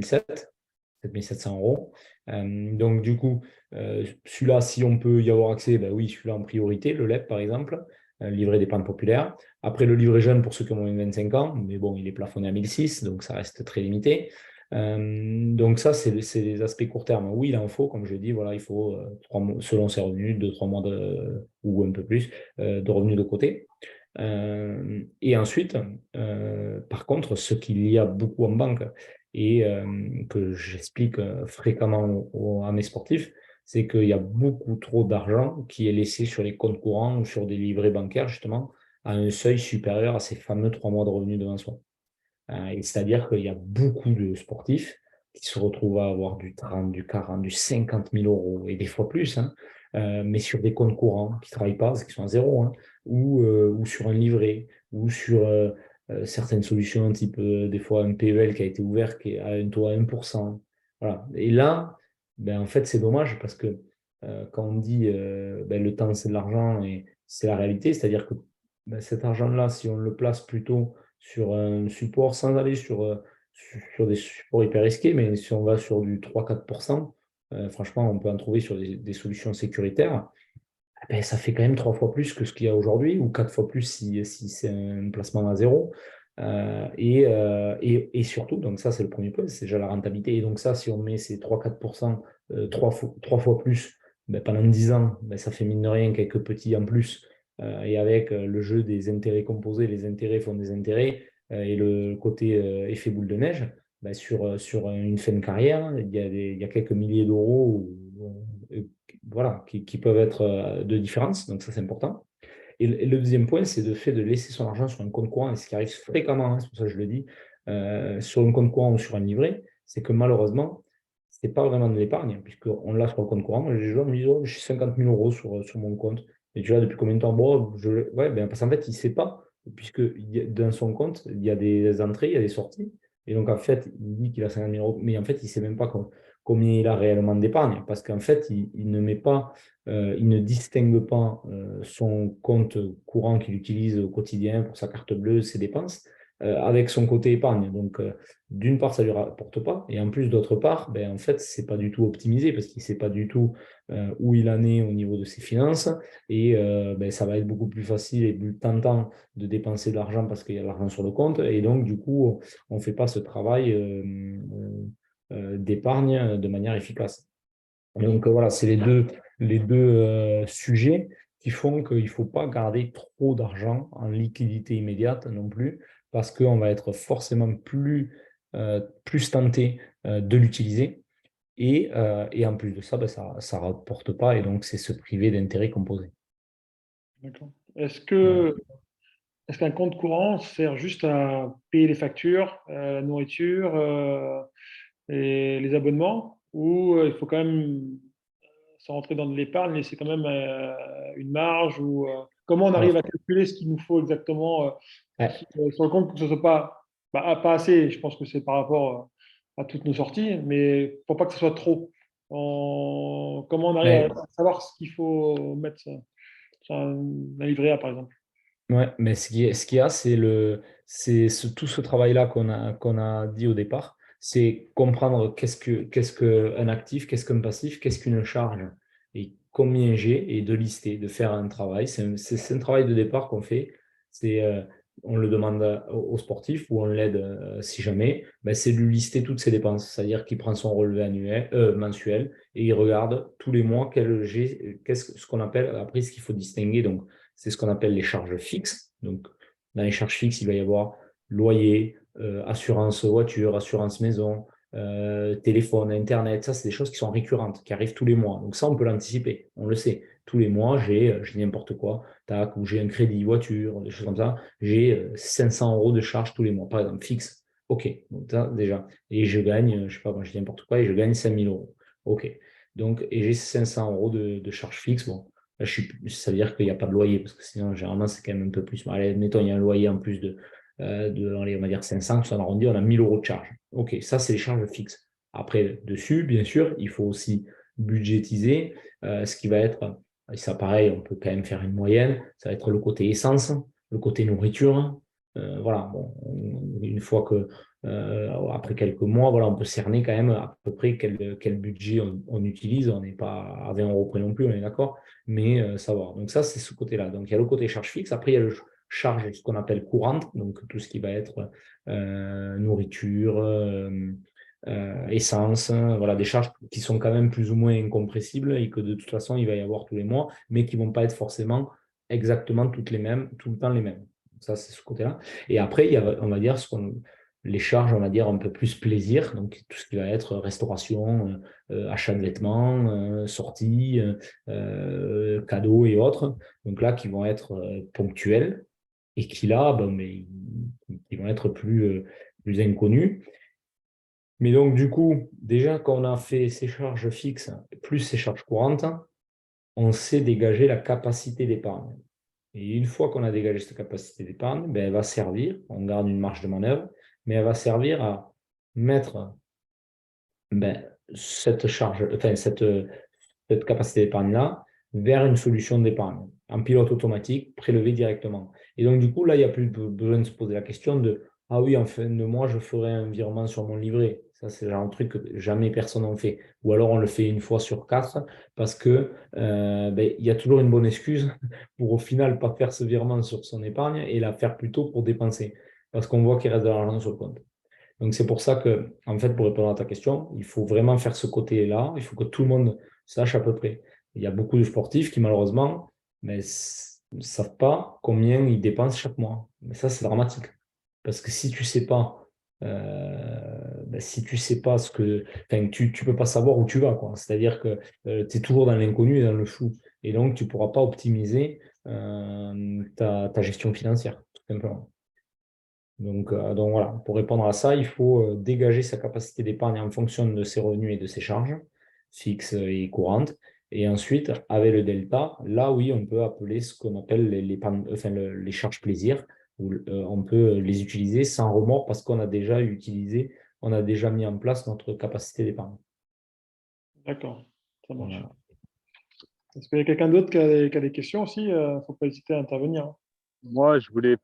700 euros. Donc du coup, celui-là, si on peut y avoir accès, ben oui, celui-là en priorité, le LEP par exemple. livret d'épargne populaire. Après, le livret jeune pour ceux qui ont moins de 25 ans, mais bon, il est plafonné à 1006, donc ça reste très limité. Donc ça, c'est les aspects court terme. Oui, il en faut, comme je dis, voilà, il faut, selon ses revenus, 2-3 mois ou un peu plus de revenus de côté. Et ensuite, par contre, ce qu'il y a beaucoup en banque et que j'explique fréquemment à mes sportifs, c'est qu'il y a beaucoup trop d'argent qui est laissé sur les comptes courants ou sur des livrets bancaires, justement, à un seuil supérieur à ces fameux 3 mois de revenus devant soi. Et c'est-à-dire qu'il y a beaucoup de sportifs qui se retrouvent à avoir du 30, du 40, du 50 000 euros et des fois plus, hein, mais sur des comptes courants qui ne travaillent pas, qui sont à zéro, hein, ou sur un livret, ou sur certaines solutions, type des fois un PEL qui a été ouvert qui est à un taux à 1%. Voilà. Et là, ben, en fait, c'est dommage parce que quand on dit ben, le temps, c'est de l'argent et c'est la réalité, c'est-à-dire que ben, cet argent-là, si on le place plutôt sur un support sans aller sur des supports hyper risqués, mais si on va sur du 3-4%, franchement, on peut en trouver sur des solutions sécuritaires. Eh ben, ça fait quand même 3 fois plus que ce qu'il y a aujourd'hui, ou 4 fois plus si c'est un placement à zéro. Et surtout, donc ça c'est le premier point, c'est déjà la rentabilité. Et donc ça, si on met ces 3-4%, 3 fois plus, ben, pendant 10 ans, ben, ça fait mine de rien quelques petits en plus. Et avec le jeu des intérêts composés, les intérêts font des intérêts, et le côté effet boule de neige, ben, sur une fin de carrière, il y a quelques milliers d'euros voilà, qui peuvent être de différence. Donc ça, c'est important. Et le deuxième point, c'est le fait de laisser son argent sur un compte courant, et ce qui arrive fréquemment, hein, c'est pour ça que je le dis, sur un compte courant ou sur un livret, c'est que malheureusement, ce n'est pas vraiment de l'épargne, puisqu'on l'a sur le compte courant. Moi, les gens me disent, oh, j'ai 50 000 euros sur mon compte. Et tu vois, depuis combien de temps? Bon, ouais, ben, parce qu'en fait, il ne sait pas, puisque dans son compte, il y a des entrées, il y a des sorties. Et donc, en fait, il dit qu'il a 50 000 euros, mais en fait, il ne sait même pas combien il a réellement d'épargne, parce qu'en fait, il ne met pas il ne distingue pas son compte courant qu'il utilise au quotidien pour sa carte bleue, ses dépenses, avec son côté épargne. Donc, d'une part, ça ne lui rapporte pas. Et en plus, d'autre part, ben, en fait, ce n'est pas du tout optimisé parce qu'il ne sait pas du tout où il en est au niveau de ses finances. Et ben, ça va être beaucoup plus facile et plus tentant de dépenser de l'argent parce qu'il y a de l'argent sur le compte. Et donc, du coup, on ne fait pas ce travail d'épargne de manière efficace. Donc voilà, c'est les deux sujets qui font qu'il ne faut pas garder trop d'argent en liquidité immédiate non plus, parce qu'on va être forcément plus tenté de l'utiliser. Et en plus de ça, ben, ça ne rapporte pas, et donc c'est se priver d'intérêts composés. D'accord. Est-ce Voilà. que est-ce qu'un compte courant sert juste à payer les factures, la nourriture et les abonnements, ou il faut quand même, sans rentrer dans de l'épargne, laisser quand même une marge, ou comment on arrive Alors, à calculer ce qu'il nous faut exactement ouais, sur le compte pour que ce soit pas assez. Je pense que c'est par rapport à toutes nos sorties, mais pour pas que ce soit trop. Comment on arrive ouais, à savoir ce qu'il faut mettre sur un livret A, par exemple? ouais, mais ce qu'il y a, tout ce travail-là qu'on a dit au départ, c'est comprendre qu'est-ce qu'un actif, qu'est-ce qu'un passif, qu'est-ce qu'une charge et combien j'ai, et de lister, de faire un travail. C'est un travail de départ qu'on fait. C'est, on le demande aux sportifs ou on l'aide si jamais, ben, c'est de lui lister toutes ses dépenses. C'est-à-dire qu'il prend son relevé mensuel et il regarde tous les mois ce qu'on appelle, après ce qu'il faut distinguer. Donc, c'est ce qu'on appelle les charges fixes. Donc, dans les charges fixes, il va y avoir loyer, assurance voiture, assurance maison, téléphone, Internet. Ça, c'est des choses qui sont récurrentes, qui arrivent tous les mois. Donc ça, on peut l'anticiper, on le sait. Tous les mois, j'ai n'importe quoi, tac, ou j'ai un crédit voiture, des choses comme ça. J'ai 500 euros de charges tous les mois, par exemple, fixe. OK, donc ça, déjà. Et je gagne, je sais pas, moi, je dis n'importe quoi, et je gagne 5 000 euros. OK. Donc, et j'ai 500 euros de charges fixes. Bon, là, ça veut dire qu'il n'y a pas de loyer, parce que sinon, généralement, c'est quand même un peu plus. Bon, allez, admettons, il y a un loyer en plus allez, on va dire 500, ça en arrondi, on a 1000 euros de charge. OK, ça, c'est les charges fixes. Après, dessus, bien sûr, il faut aussi budgétiser ce qui va être, et ça pareil, on peut quand même faire une moyenne, ça va être le côté essence, le côté nourriture. Voilà, bon, une fois que après quelques mois, voilà, on peut cerner quand même à peu près quel budget on utilise. On n'est pas à 20 € près non plus, on est d'accord, mais savoir. Donc ça, c'est ce côté-là. Donc il y a le côté charge fixe. Après, il y a le charge, ce qu'on appelle courante, donc tout ce qui va être nourriture, essence, voilà, des charges qui sont quand même plus ou moins incompressibles et que de toute façon, il va y avoir tous les mois, mais qui ne vont pas être forcément exactement toutes les mêmes, tout le temps les mêmes. Ça, c'est ce côté-là. Et après, il y a, on va dire, les charges, on va dire, un peu plus plaisir, donc tout ce qui va être restauration, achat de vêtements, sorties, cadeaux et autres. Donc là, qui vont être ponctuels et qui là, bon, mais, qui vont être plus inconnus. Mais donc, du coup, déjà, quand on a fait ces charges fixes plus ces charges courantes, on sait dégager la capacité d'épargne. Et une fois qu'on a dégagé cette capacité d'épargne, ben, elle va servir, on garde une marge de manœuvre, mais elle va servir à mettre ben, cette charge, enfin, cette capacité d'épargne-là vers une solution d'épargne, en pilote automatique, prélevé directement. Et donc, du coup, là, il n'y a plus besoin de se poser la question de ah oui, en fin de mois, je ferai un virement sur mon livret. Ça, c'est genre un truc que jamais personne n'en fait. Ou alors, on le fait une fois sur quatre parce que ben, il y a toujours une bonne excuse pour au final pas faire ce virement sur son épargne et la faire plutôt pour dépenser. Parce qu'on voit qu'il reste de l'argent sur le compte. Donc, c'est pour ça que, en fait, pour répondre à ta question, il faut vraiment faire ce côté-là. Il faut que tout le monde sache à peu près. Il y a beaucoup de sportifs qui, malheureusement, ne savent pas combien ils dépensent chaque mois. Mais ça, c'est dramatique. Parce que si tu sais pas, si tu sais pas ce que, enfin, tu peux pas savoir où tu vas, quoi. C'est-à-dire que tu es toujours dans l'inconnu et dans le flou. Et donc, tu pourras pas optimiser ta gestion financière, tout simplement. Donc voilà, pour répondre à ça, il faut dégager sa capacité d'épargne en fonction de ses revenus et de ses charges, fixes et courantes. Et ensuite, avec le delta, là oui, on peut appeler ce qu'on appelle les charges plaisir, où on peut les utiliser sans remords parce qu'on a déjà utilisé, on a déjà mis en place notre capacité d'épargne. D'accord, ça marche. Voilà. Est-ce qu'il y a quelqu'un d'autre qui a des questions aussi? Il ne faut pas hésiter à intervenir, hein. Moi, je voulais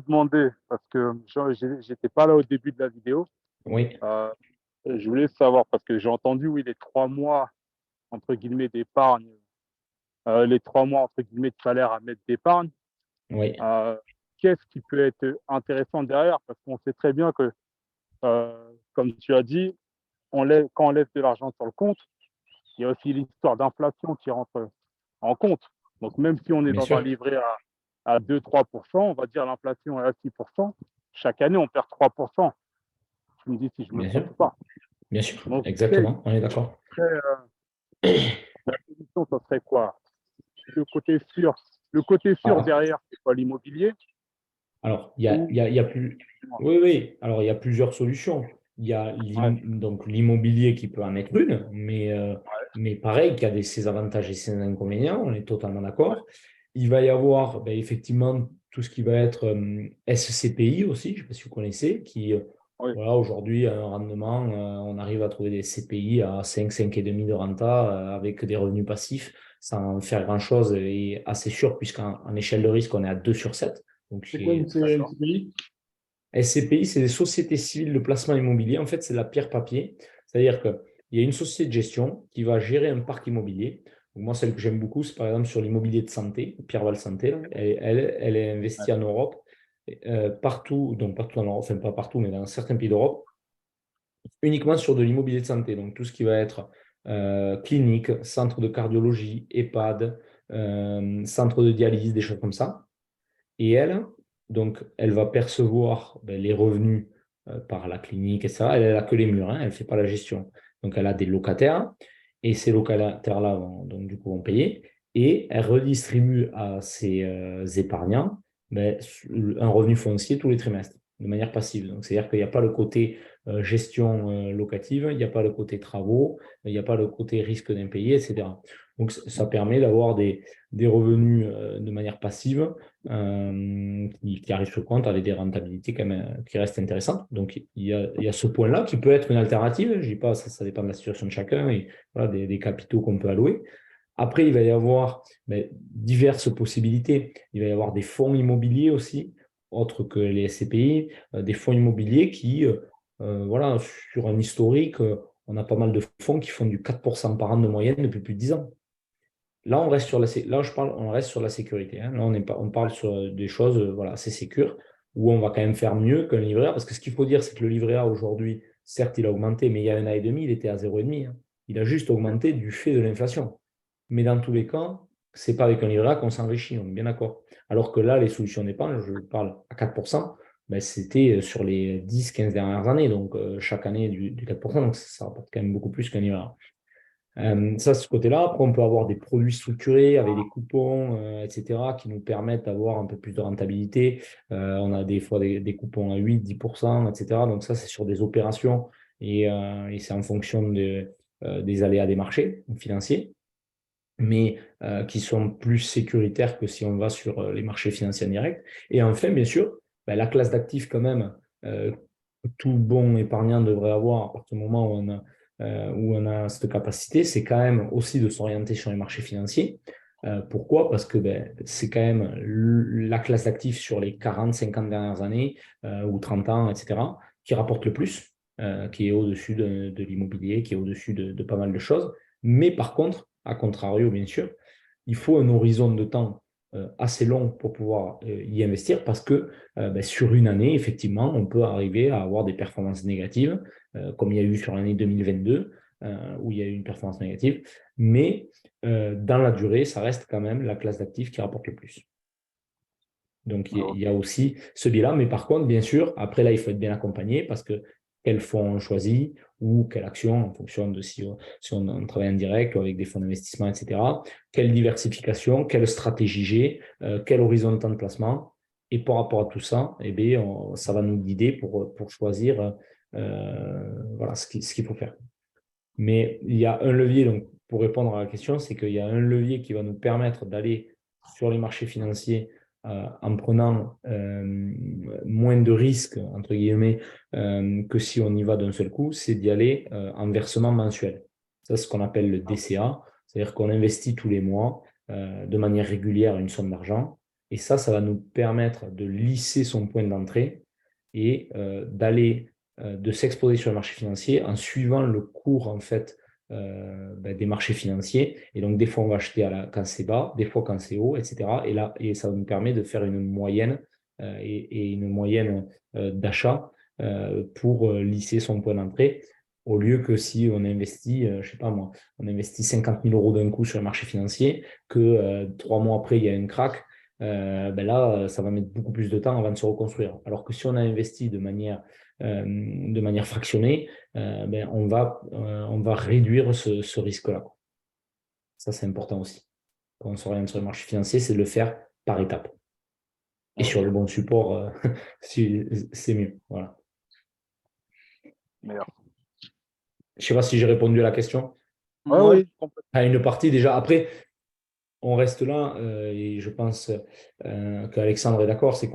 demander, parce que j'étais pas là au début de la vidéo. Oui, Euh, je voulais savoir, parce que j'ai entendu, oui, les 3 mois, entre guillemets, d'épargne, les 3 mois, entre guillemets, de salaire à mettre d'épargne. oui, Euh, Qu'est-ce qui peut être intéressant derrière? Parce qu'on sait très bien que, comme tu as dit, quand on laisse de l'argent sur le compte, il y a aussi l'histoire d'inflation qui rentre en compte. Donc, même si on est bien dans un sûr, livret à 2-3%, on va dire l'inflation est à 6%, chaque année, on perd 3%. Je me dis si je ne me bien sûr, trompe pas. bien sûr, Donc, exactement, on est d'accord. la solution, ça serait quoi? Le côté sûr. Le côté sûr Ah, derrière, c'est quoi? L'immobilier alors, ou... il y a plus. Oui, oui. Alors, il y a plusieurs solutions. Il y a Ouais, donc l'immobilier qui peut en être une, ouais, mais pareil, qui a ses avantages et ses inconvénients, on est totalement d'accord. Il va y avoir ben, effectivement tout ce qui va être SCPI aussi, je ne sais pas si vous connaissez, qui, ouais. voilà, aujourd'hui, a un rendement, on arrive à trouver des CPI à 5,5 de renta avec des revenus passifs sans faire grand-chose et assez sûr, puisqu'en échelle de risque, on est à 2 sur 7. Donc, C'est quoi une D'accord. CPI? SCPI, c'est des sociétés civiles de placement immobilier. En fait, c'est de la pierre papier. C'est-à-dire qu'il y a une société de gestion qui va gérer un parc immobilier. Donc, moi, celle que j'aime beaucoup, c'est par exemple sur l'immobilier de santé, Pierre-Val Santé. Là. Elle est investie en Europe, partout, donc partout en Europe, enfin pas partout, mais dans certains pays d'Europe, uniquement sur de l'immobilier de santé. Donc, tout ce qui va être clinique, centre de cardiologie, EHPAD, centre de dialyse, des choses comme ça. Et elle, donc, elle va percevoir ben, les revenus par la clinique, etc. Elle n'a que les murs, hein, elle ne fait pas la gestion. Donc, elle a des locataires et ces locataires-là vont, donc, du coup, vont payer et elle redistribue à ses épargnants ben, un revenu foncier tous les trimestres de manière passive. Donc, c'est-à-dire qu'il n'y a pas le côté gestion locative, il n'y a pas le côté travaux, il n'y a pas le côté risque d'impayé, etc. Donc, ça permet d'avoir des revenus de manière passive qui arrivent sur le compte avec des rentabilités quand même, qui restent intéressantes. Donc, il y a ce point-là qui peut être une alternative. Je dis pas, ça dépend de la situation de chacun et voilà, des capitaux qu'on peut allouer. Après, il va y avoir diverses possibilités. Il va y avoir des fonds immobiliers aussi. autres que les SCPI, des fonds immobiliers qui, voilà, sur un historique, on a pas mal de fonds qui font du 4% par an de moyenne depuis plus de 10 ans. Là, on reste sur on reste sur la sécurité, hein. Là, on parle sur des choses voilà, assez sécures, où on va quand même faire mieux qu'un livret A. Parce que ce qu'il faut dire, c'est que le livret A, aujourd'hui, certes, il a augmenté, mais il y a un an et demi, il était à 0,5, hein. Il a juste augmenté du fait de l'inflation. Mais dans tous les cas, ce n'est pas avec un livret A qu'on s'enrichit, on est bien d'accord. Alors que là, les solutions d'épargne, je parle à 4%, ben, c'était sur les 10-15 dernières années. Donc, chaque année du 4%, donc ça rapporte quand même beaucoup plus qu'un livret A. Ça, ce côté-là. Après, on peut avoir des produits structurés avec des coupons, etc., qui nous permettent d'avoir un peu plus de rentabilité. On a des fois des coupons à 8-10%, etc. Donc ça, c'est sur des opérations et c'est en fonction des aléas des marchés financiers, mais qui sont plus sécuritaires que si on va sur les marchés financiers en direct. Et enfin, bien sûr, ben, la classe d'actifs quand même, tout bon épargnant devrait avoir à partir du moment où on a cette capacité, c'est quand même aussi de s'orienter sur les marchés financiers. Pourquoi? Parce que ben, c'est quand même la classe d'actifs sur les 40, 50 dernières années ou 30 ans, etc., qui rapporte le plus, qui est au-dessus de l'immobilier, qui est au-dessus de pas mal de choses. Mais par contre, à contrario, bien sûr, il faut un horizon de temps assez long pour pouvoir y investir parce que ben, sur une année, effectivement, on peut arriver à avoir des performances négatives, comme il y a eu sur l'année 2022, où il y a eu une performance négative. Mais dans la durée, ça reste quand même la classe d'actifs qui rapporte le plus. Donc, il y a aussi ce biais-là. Mais par contre, bien sûr, après, là, il faut être bien accompagné parce que quel fonds on choisit ou quelle action en fonction de si on travaille en direct ou avec des fonds d'investissement, etc. Quelle diversification, quelle stratégie j'ai, quel horizon de temps de placement. Et par rapport à tout ça, eh bien, ça va nous guider pour choisir voilà, ce qu'il faut faire. Mais il y a un levier, donc, pour répondre à la question, c'est qu'il y a un levier qui va nous permettre d'aller sur les marchés financiers en prenant moins de risques, entre guillemets, que si on y va d'un seul coup, c'est d'y aller en versement mensuel. Ça, c'est ce qu'on appelle le DCA, c'est-à-dire qu'on investit tous les mois de manière régulière une somme d'argent. Et ça va nous permettre de lisser son point d'entrée et d'aller de s'exposer sur le marché financier en suivant le cours en fait des marchés financiers. Et donc, des fois, on va acheter quand c'est bas, des fois quand c'est haut, etc. Et ça nous permet de faire une moyenne et une moyenne d'achat pour lisser son point d'entrée. Au lieu que si on investit, je ne sais pas moi, on investit 50 000 euros d'un coup sur le marché financier, que 3 mois après, il y a un crack, ben là, ça va mettre beaucoup plus de temps avant de se reconstruire. Alors que si on a investi de manière fractionnée, ben on va réduire ce risque-là. Ça, c'est important aussi. Quand on s'oriente sur le marché financier, c'est de le faire par étapes. Et sur le bon support, c'est mieux. Voilà. Meilleur. Je ne sais pas si j'ai répondu à la question. Oui, complètement. À une partie déjà. Après, on reste là, et je pense qu'Alexandre est d'accord, c'est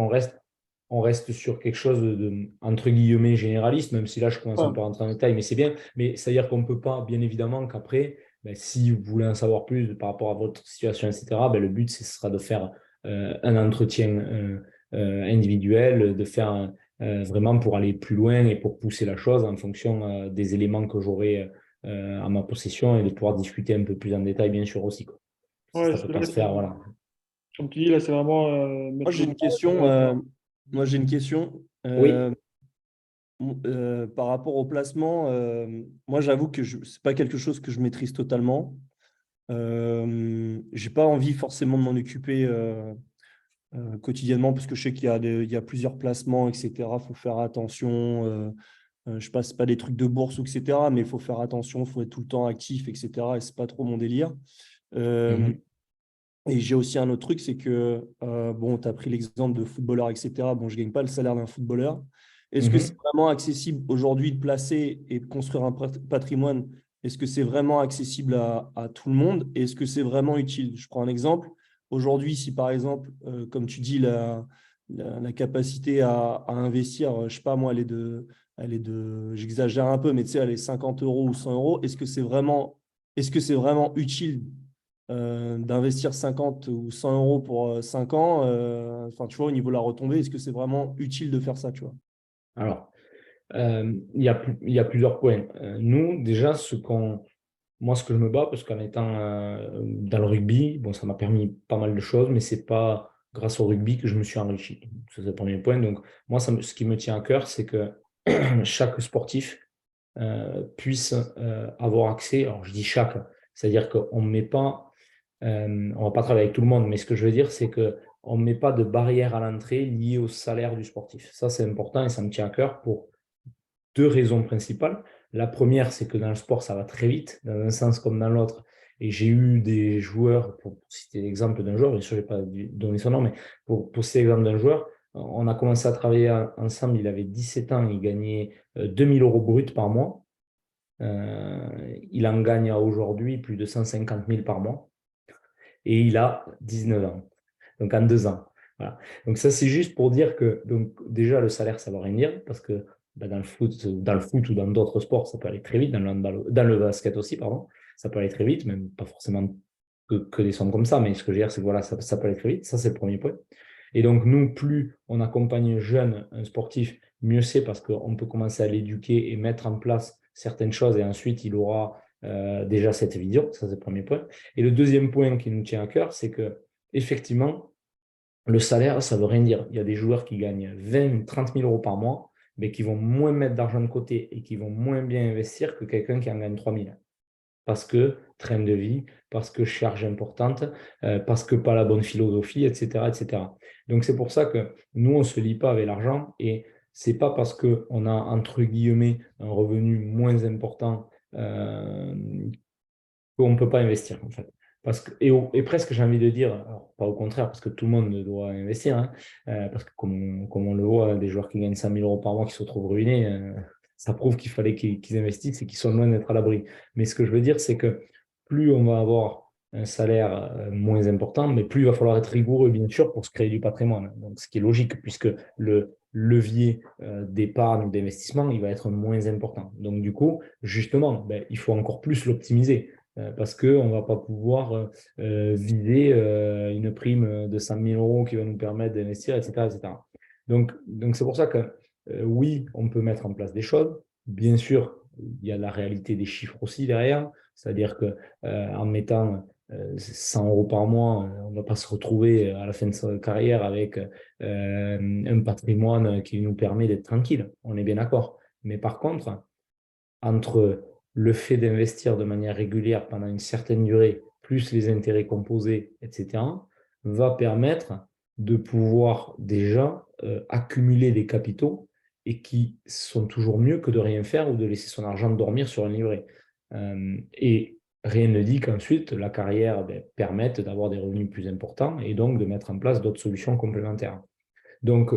on reste sur quelque chose entre guillemets généraliste, même si là je commence un peu à rentrer en détail, mais c'est bien. Mais c'est-à-dire qu'on ne peut pas, bien évidemment, qu'après, ben, si vous voulez en savoir plus par rapport à votre situation, etc., ben, le but, ce sera de faire un entretien individuel, de faire vraiment pour aller plus loin et pour pousser la chose en fonction des éléments que j'aurai à ma possession et de pouvoir discuter un peu plus en détail, bien sûr, aussi, quoi. Ouais, Ça peut pas se faire, voilà. comme tu dis, là, c'est vraiment. Moi, j'ai une question. Oui. Par rapport au placement. Moi, j'avoue que ce n'est pas quelque chose que je maîtrise totalement. Je n'ai pas envie forcément de m'en occuper quotidiennement parce que je sais il y a plusieurs placements, etc. Il faut faire attention. Je passe pas des trucs de bourse, etc. Mais il faut faire attention, il faut être tout le temps actif, etc. Et ce n'est pas trop mon délire. Et j'ai aussi un autre truc, c'est que, bon, tu as pris l'exemple de footballeur, etc. Bon, je ne gagne pas le salaire d'un footballeur. Est-ce que c'est vraiment accessible aujourd'hui de placer et de construire un patrimoine? Est-ce que c'est vraiment accessible à tout le monde? Et est-ce que c'est vraiment utile? Je prends un exemple. Aujourd'hui, si par exemple, comme tu dis, la capacité à investir, je ne sais pas moi, j'exagère un peu, mais tu sais, elle est 50 € ou 100 €, est-ce que c'est vraiment utile d'investir 50 ou 100 euros pour 5 ans, enfin, tu vois, au niveau de la retombée, est-ce que c'est vraiment utile de faire ça, tu vois? Alors, il y a plusieurs points. Nous, déjà, moi, ce que je me bats, parce qu'en étant dans le rugby, bon, ça m'a permis pas mal de choses, mais c'est pas grâce au rugby que je me suis enrichi. Ça, c'est le premier point. Donc, moi, ce qui me tient à cœur, c'est que chaque sportif puisse avoir accès. Alors, je dis chaque, c'est-à-dire qu'on ne met pas, on va pas travailler avec tout le monde, mais ce que je veux dire, c'est qu'on ne met pas de barrière à l'entrée liée au salaire du sportif. Ça, c'est important et ça me tient à cœur pour deux raisons principales. La première, c'est que dans le sport, ça va très vite, dans un sens comme dans l'autre. Et j'ai eu des joueurs, pour citer l'exemple d'un joueur, bien sûr, je ne vais pas donner son nom, mais pour citer l'exemple d'un joueur, on a commencé à travailler ensemble, il avait 17 ans, il gagnait 2000 euros bruts par mois. Il en gagne aujourd'hui plus de 150 000 par mois. Et il a 19 ans, donc en 2 ans. Voilà. Donc ça, c'est juste pour dire que donc, déjà, le salaire, ça ne va rien dire, parce que dans le foot ou dans d'autres sports, ça peut aller très vite, dans le basket aussi, pardon, ça peut aller très vite, même pas forcément que des sommes comme ça, mais ce que je veux dire, c'est que voilà, ça peut aller très vite, ça c'est le premier point. Et donc nous, plus on accompagne un jeune, un sportif, mieux c'est parce qu'on peut commencer à l'éduquer et mettre en place certaines choses et ensuite il aura déjà cette vision, ça c'est le premier point. Et le deuxième point qui nous tient à cœur, c'est que effectivement, le salaire, ça ne veut rien dire. Il y a des joueurs qui gagnent 20 30 000 euros par mois, mais qui vont moins mettre d'argent de côté et qui vont moins bien investir que quelqu'un qui en gagne 3 000. Parce que train de vie, parce que charge importante, parce que pas la bonne philosophie, etc., etc. Donc c'est pour ça que nous, on ne se lie pas avec l'argent et ce n'est pas parce qu'on a, entre guillemets, un revenu moins important qu'on ne peut pas investir, en fait. Et presque, j'ai envie de dire, alors, pas au contraire, parce que tout le monde doit investir, hein, parce que comme on le voit, des joueurs qui gagnent 100 000 euros par mois qui se retrouvent ruinés, ça prouve qu'il fallait qu'ils investissent et qu'ils sont loin d'être à l'abri. Mais ce que je veux dire, c'est que plus on va avoir un salaire moins important, mais plus il va falloir être rigoureux, bien sûr, pour se créer du patrimoine. Donc, ce qui est logique, puisque le levier d'épargne ou d'investissement, il va être moins important. Donc, du coup, justement, ben, il faut encore plus l'optimiser parce qu'on ne va pas pouvoir viser une prime de 100 000 euros qui va nous permettre d'investir, etc., etc. Donc c'est pour ça que oui, on peut mettre en place des choses. Bien sûr, il y a la réalité des chiffres aussi derrière, c'est-à-dire qu'en mettant 100 euros par mois, on ne va pas se retrouver à la fin de sa carrière avec un patrimoine qui nous permet d'être tranquille. On est bien d'accord. Mais par contre, entre le fait d'investir de manière régulière pendant une certaine durée, plus les intérêts composés, etc., va permettre de pouvoir déjà accumuler des capitaux et qui sont toujours mieux que de rien faire ou de laisser son argent dormir sur un livret. Et rien ne dit qu'ensuite la carrière permette d'avoir des revenus plus importants et donc de mettre en place d'autres solutions complémentaires. Donc,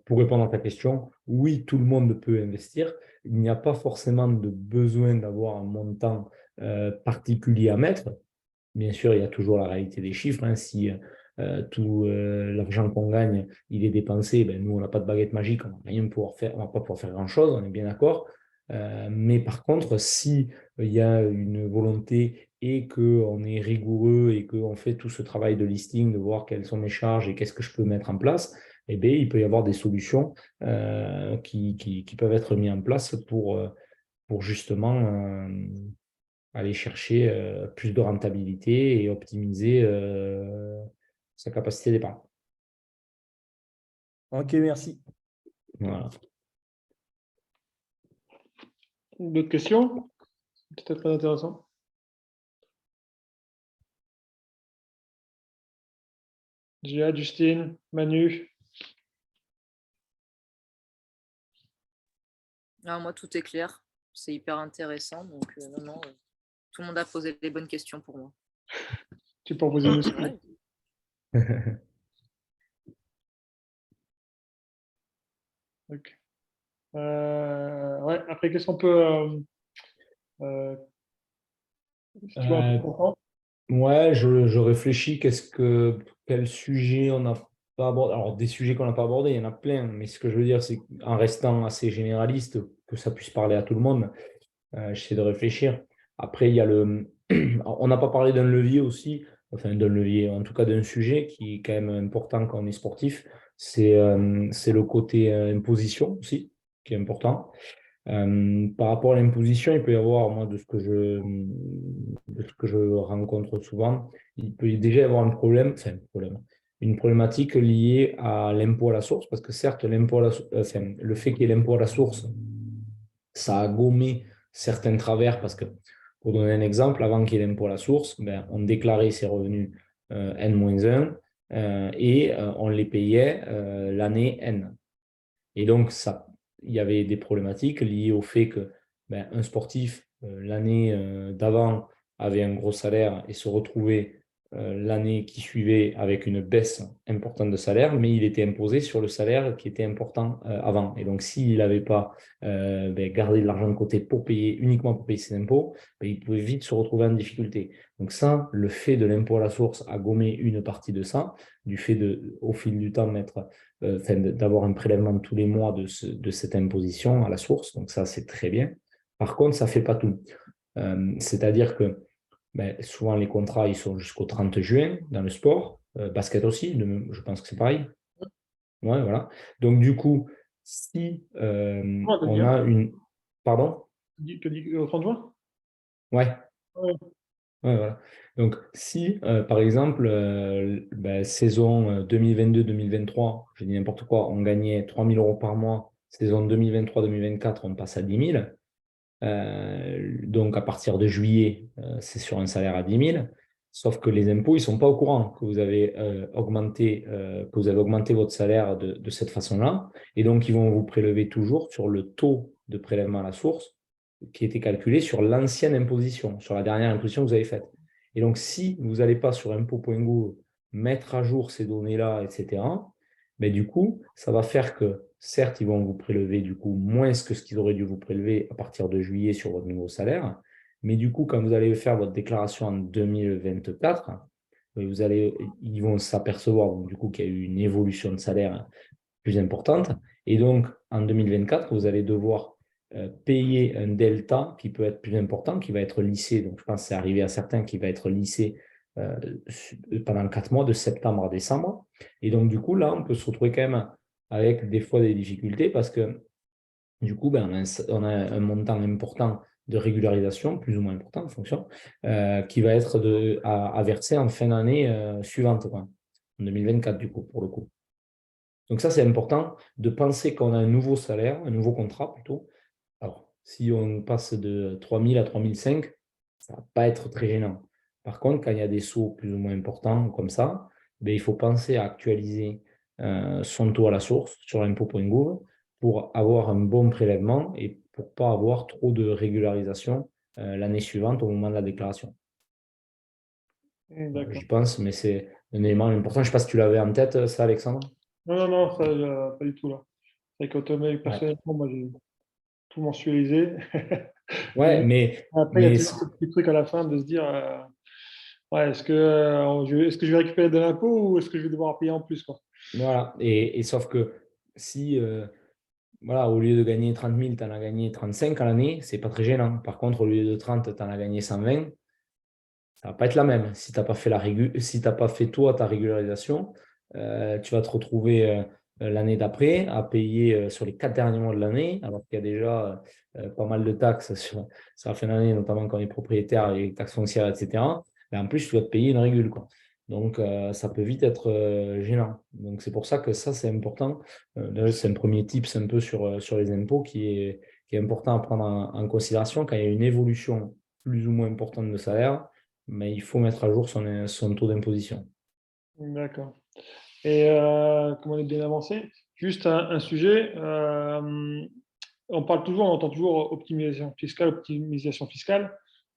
pour répondre à ta question, oui, tout le monde peut investir. Il n'y a pas forcément de besoin d'avoir un montant particulier à mettre. Bien sûr, il y a toujours la réalité des chiffres, hein. Si tout l'argent qu'on gagne, il est dépensé, ben, nous, on n'a pas de baguette magique, on ne va pas pouvoir faire grand-chose, on est bien d'accord. Mais par contre, si il y a une volonté et qu'on est rigoureux et qu'on fait tout ce travail de listing, de voir quelles sont mes charges et qu'est-ce que je peux mettre en place, eh bien, il peut y avoir des solutions qui peuvent être mises en place pour justement aller chercher plus de rentabilité et optimiser sa capacité d'épargne. Ok, merci. Voilà. D'autres questions? Peut-être très intéressant. Gia, Justine, Manu. Ah, moi, tout est clair. C'est hyper intéressant. Donc, non, tout le monde a posé les bonnes questions pour moi. Tu peux en poser une aussi. Ok. Ouais, après, qu'est-ce qu'on peut. Si tu vois un peu comprendre. Ouais, je réfléchis, quel sujet on n'a pas abordé. Alors, des sujets qu'on n'a pas abordés, il y en a plein, mais ce que je veux dire, c'est qu'en restant assez généraliste, que ça puisse parler à tout le monde, j'essaie de réfléchir. Après, il y a on n'a pas parlé d'un levier aussi, enfin d'un levier, en tout cas d'un sujet qui est quand même important quand on est sportif, c'est le côté imposition aussi, qui est important. Par rapport à l'imposition, il peut y avoir, moi, de ce que je rencontre souvent, il peut déjà y avoir un problème, enfin, un problème, une problématique liée à l'impôt à la source, parce que certes, enfin, le fait qu'il y ait l'impôt à la source, ça a gommé certains travers, parce que, pour donner un exemple, avant qu'il y ait l'impôt à la source, ben, on déclarait ses revenus N-1 et on les payait l'année N. Et donc, il y avait des problématiques liées au fait que ben, un sportif, l'année d'avant, avait un gros salaire et se retrouvait l'année qui suivait avec une baisse importante de salaire, mais il était imposé sur le salaire qui était important avant. Et donc, s'il n'avait pas ben, gardé de l'argent de côté pour payer, uniquement pour payer ses impôts, ben, il pouvait vite se retrouver en difficulté. Donc ça, le fait de l'impôt à la source a gommé une partie de ça, du fait de, au fil du temps, d'avoir un prélèvement tous les mois de cette imposition à la source. Donc ça, c'est très bien. Par contre, ça ne fait pas tout. C'est-à-dire que ben, souvent, les contrats, ils sont jusqu'au 30 juin dans le sport. Basket aussi, je pense que c'est pareil. Ouais, voilà. Donc, du coup, si on a une... Pardon? Tu dis au 30 juin? Ouais. Ouais. Ouais, voilà. Donc, si, par exemple, ben, saison 2022-2023, je dis n'importe quoi, on gagnait 3 000 euros par mois, saison 2023-2024, on passe à 10 000. Donc, à partir de juillet, c'est sur un salaire à 10 000. Sauf que les impôts, ils ne sont pas au courant que vous avez augmenté votre salaire de cette façon-là. Et donc, ils vont vous prélever toujours sur le taux de prélèvement à la source qui était calculé sur l'ancienne imposition, sur la dernière imposition que vous avez faite. Et donc, si vous n'allez pas sur impôt.gouv mettre à jour ces données-là, etc., mais du coup, ça va faire que, certes, ils vont vous prélever du coup moins que ce qu'ils auraient dû vous prélever à partir de juillet sur votre nouveau salaire. Mais du coup, quand vous allez faire votre déclaration en 2024, ils vont s'apercevoir du coup qu'il y a eu une évolution de salaire plus importante. Et donc, en 2024, vous allez devoir payer un delta qui peut être plus important, qui va être lissé. Donc, je pense que c'est arrivé à certains qui va être lissé pendant 4 mois, de septembre à décembre. Et donc, du coup, là, on peut se retrouver quand même avec des fois des difficultés parce que, du coup, ben, on a un montant important de régularisation, plus ou moins important en fonction, qui va être à verser en fin d'année suivante, quoi, en 2024, du coup, pour le coup. Donc ça, c'est important de penser qu'on a un nouveau salaire, un nouveau contrat plutôt. Alors, si on passe de 3 000 à 3 500, ça ne va pas être très gênant. Par contre, quand il y a des sauts plus ou moins importants comme ça, ben, il faut penser à actualiser son taux à la source sur l'impôt.gouv pour avoir un bon prélèvement et pour ne pas avoir trop de régularisation l'année suivante au moment de la déclaration. D'accord. J'y pense, mais c'est un élément important. Je ne sais pas si tu l'avais en tête, ça, Alexandre. Non, ça, pas du tout là. C'est qu'automatiquement, personnellement, moi, j'ai tout mensualisé. Ouais, Après, il y a toujours ce petit truc à la fin de se dire ouais, est-ce que je vais récupérer de l'impôt ou est-ce que je vais devoir payer en plus, quoi. Voilà, et sauf que si, voilà, au lieu de gagner 30 000, tu en as gagné 35 à l'année, c'est pas très gênant. Par contre, au lieu de 30, tu en as gagné 120, ça va pas être la même. Si tu n'as pas fait si t'as pas fait toi ta régularisation, tu vas te retrouver l'année d'après à payer sur les 4 derniers mois de l'année, alors qu'il y a déjà pas mal de taxes sur la fin d'année, notamment quand on est propriétaire, les taxes foncières, etc. Et en plus, tu dois te payer une régule, quoi. Donc, ça peut vite être gênant. Donc, c'est pour ça que ça, c'est important. C'est un premier tips un peu sur les impôts qui est important à prendre en considération quand il y a une évolution plus ou moins importante de salaire, mais il faut mettre à jour son taux d'imposition. D'accord. Et comme on est bien avancé, juste un sujet. On entend toujours optimisation fiscale.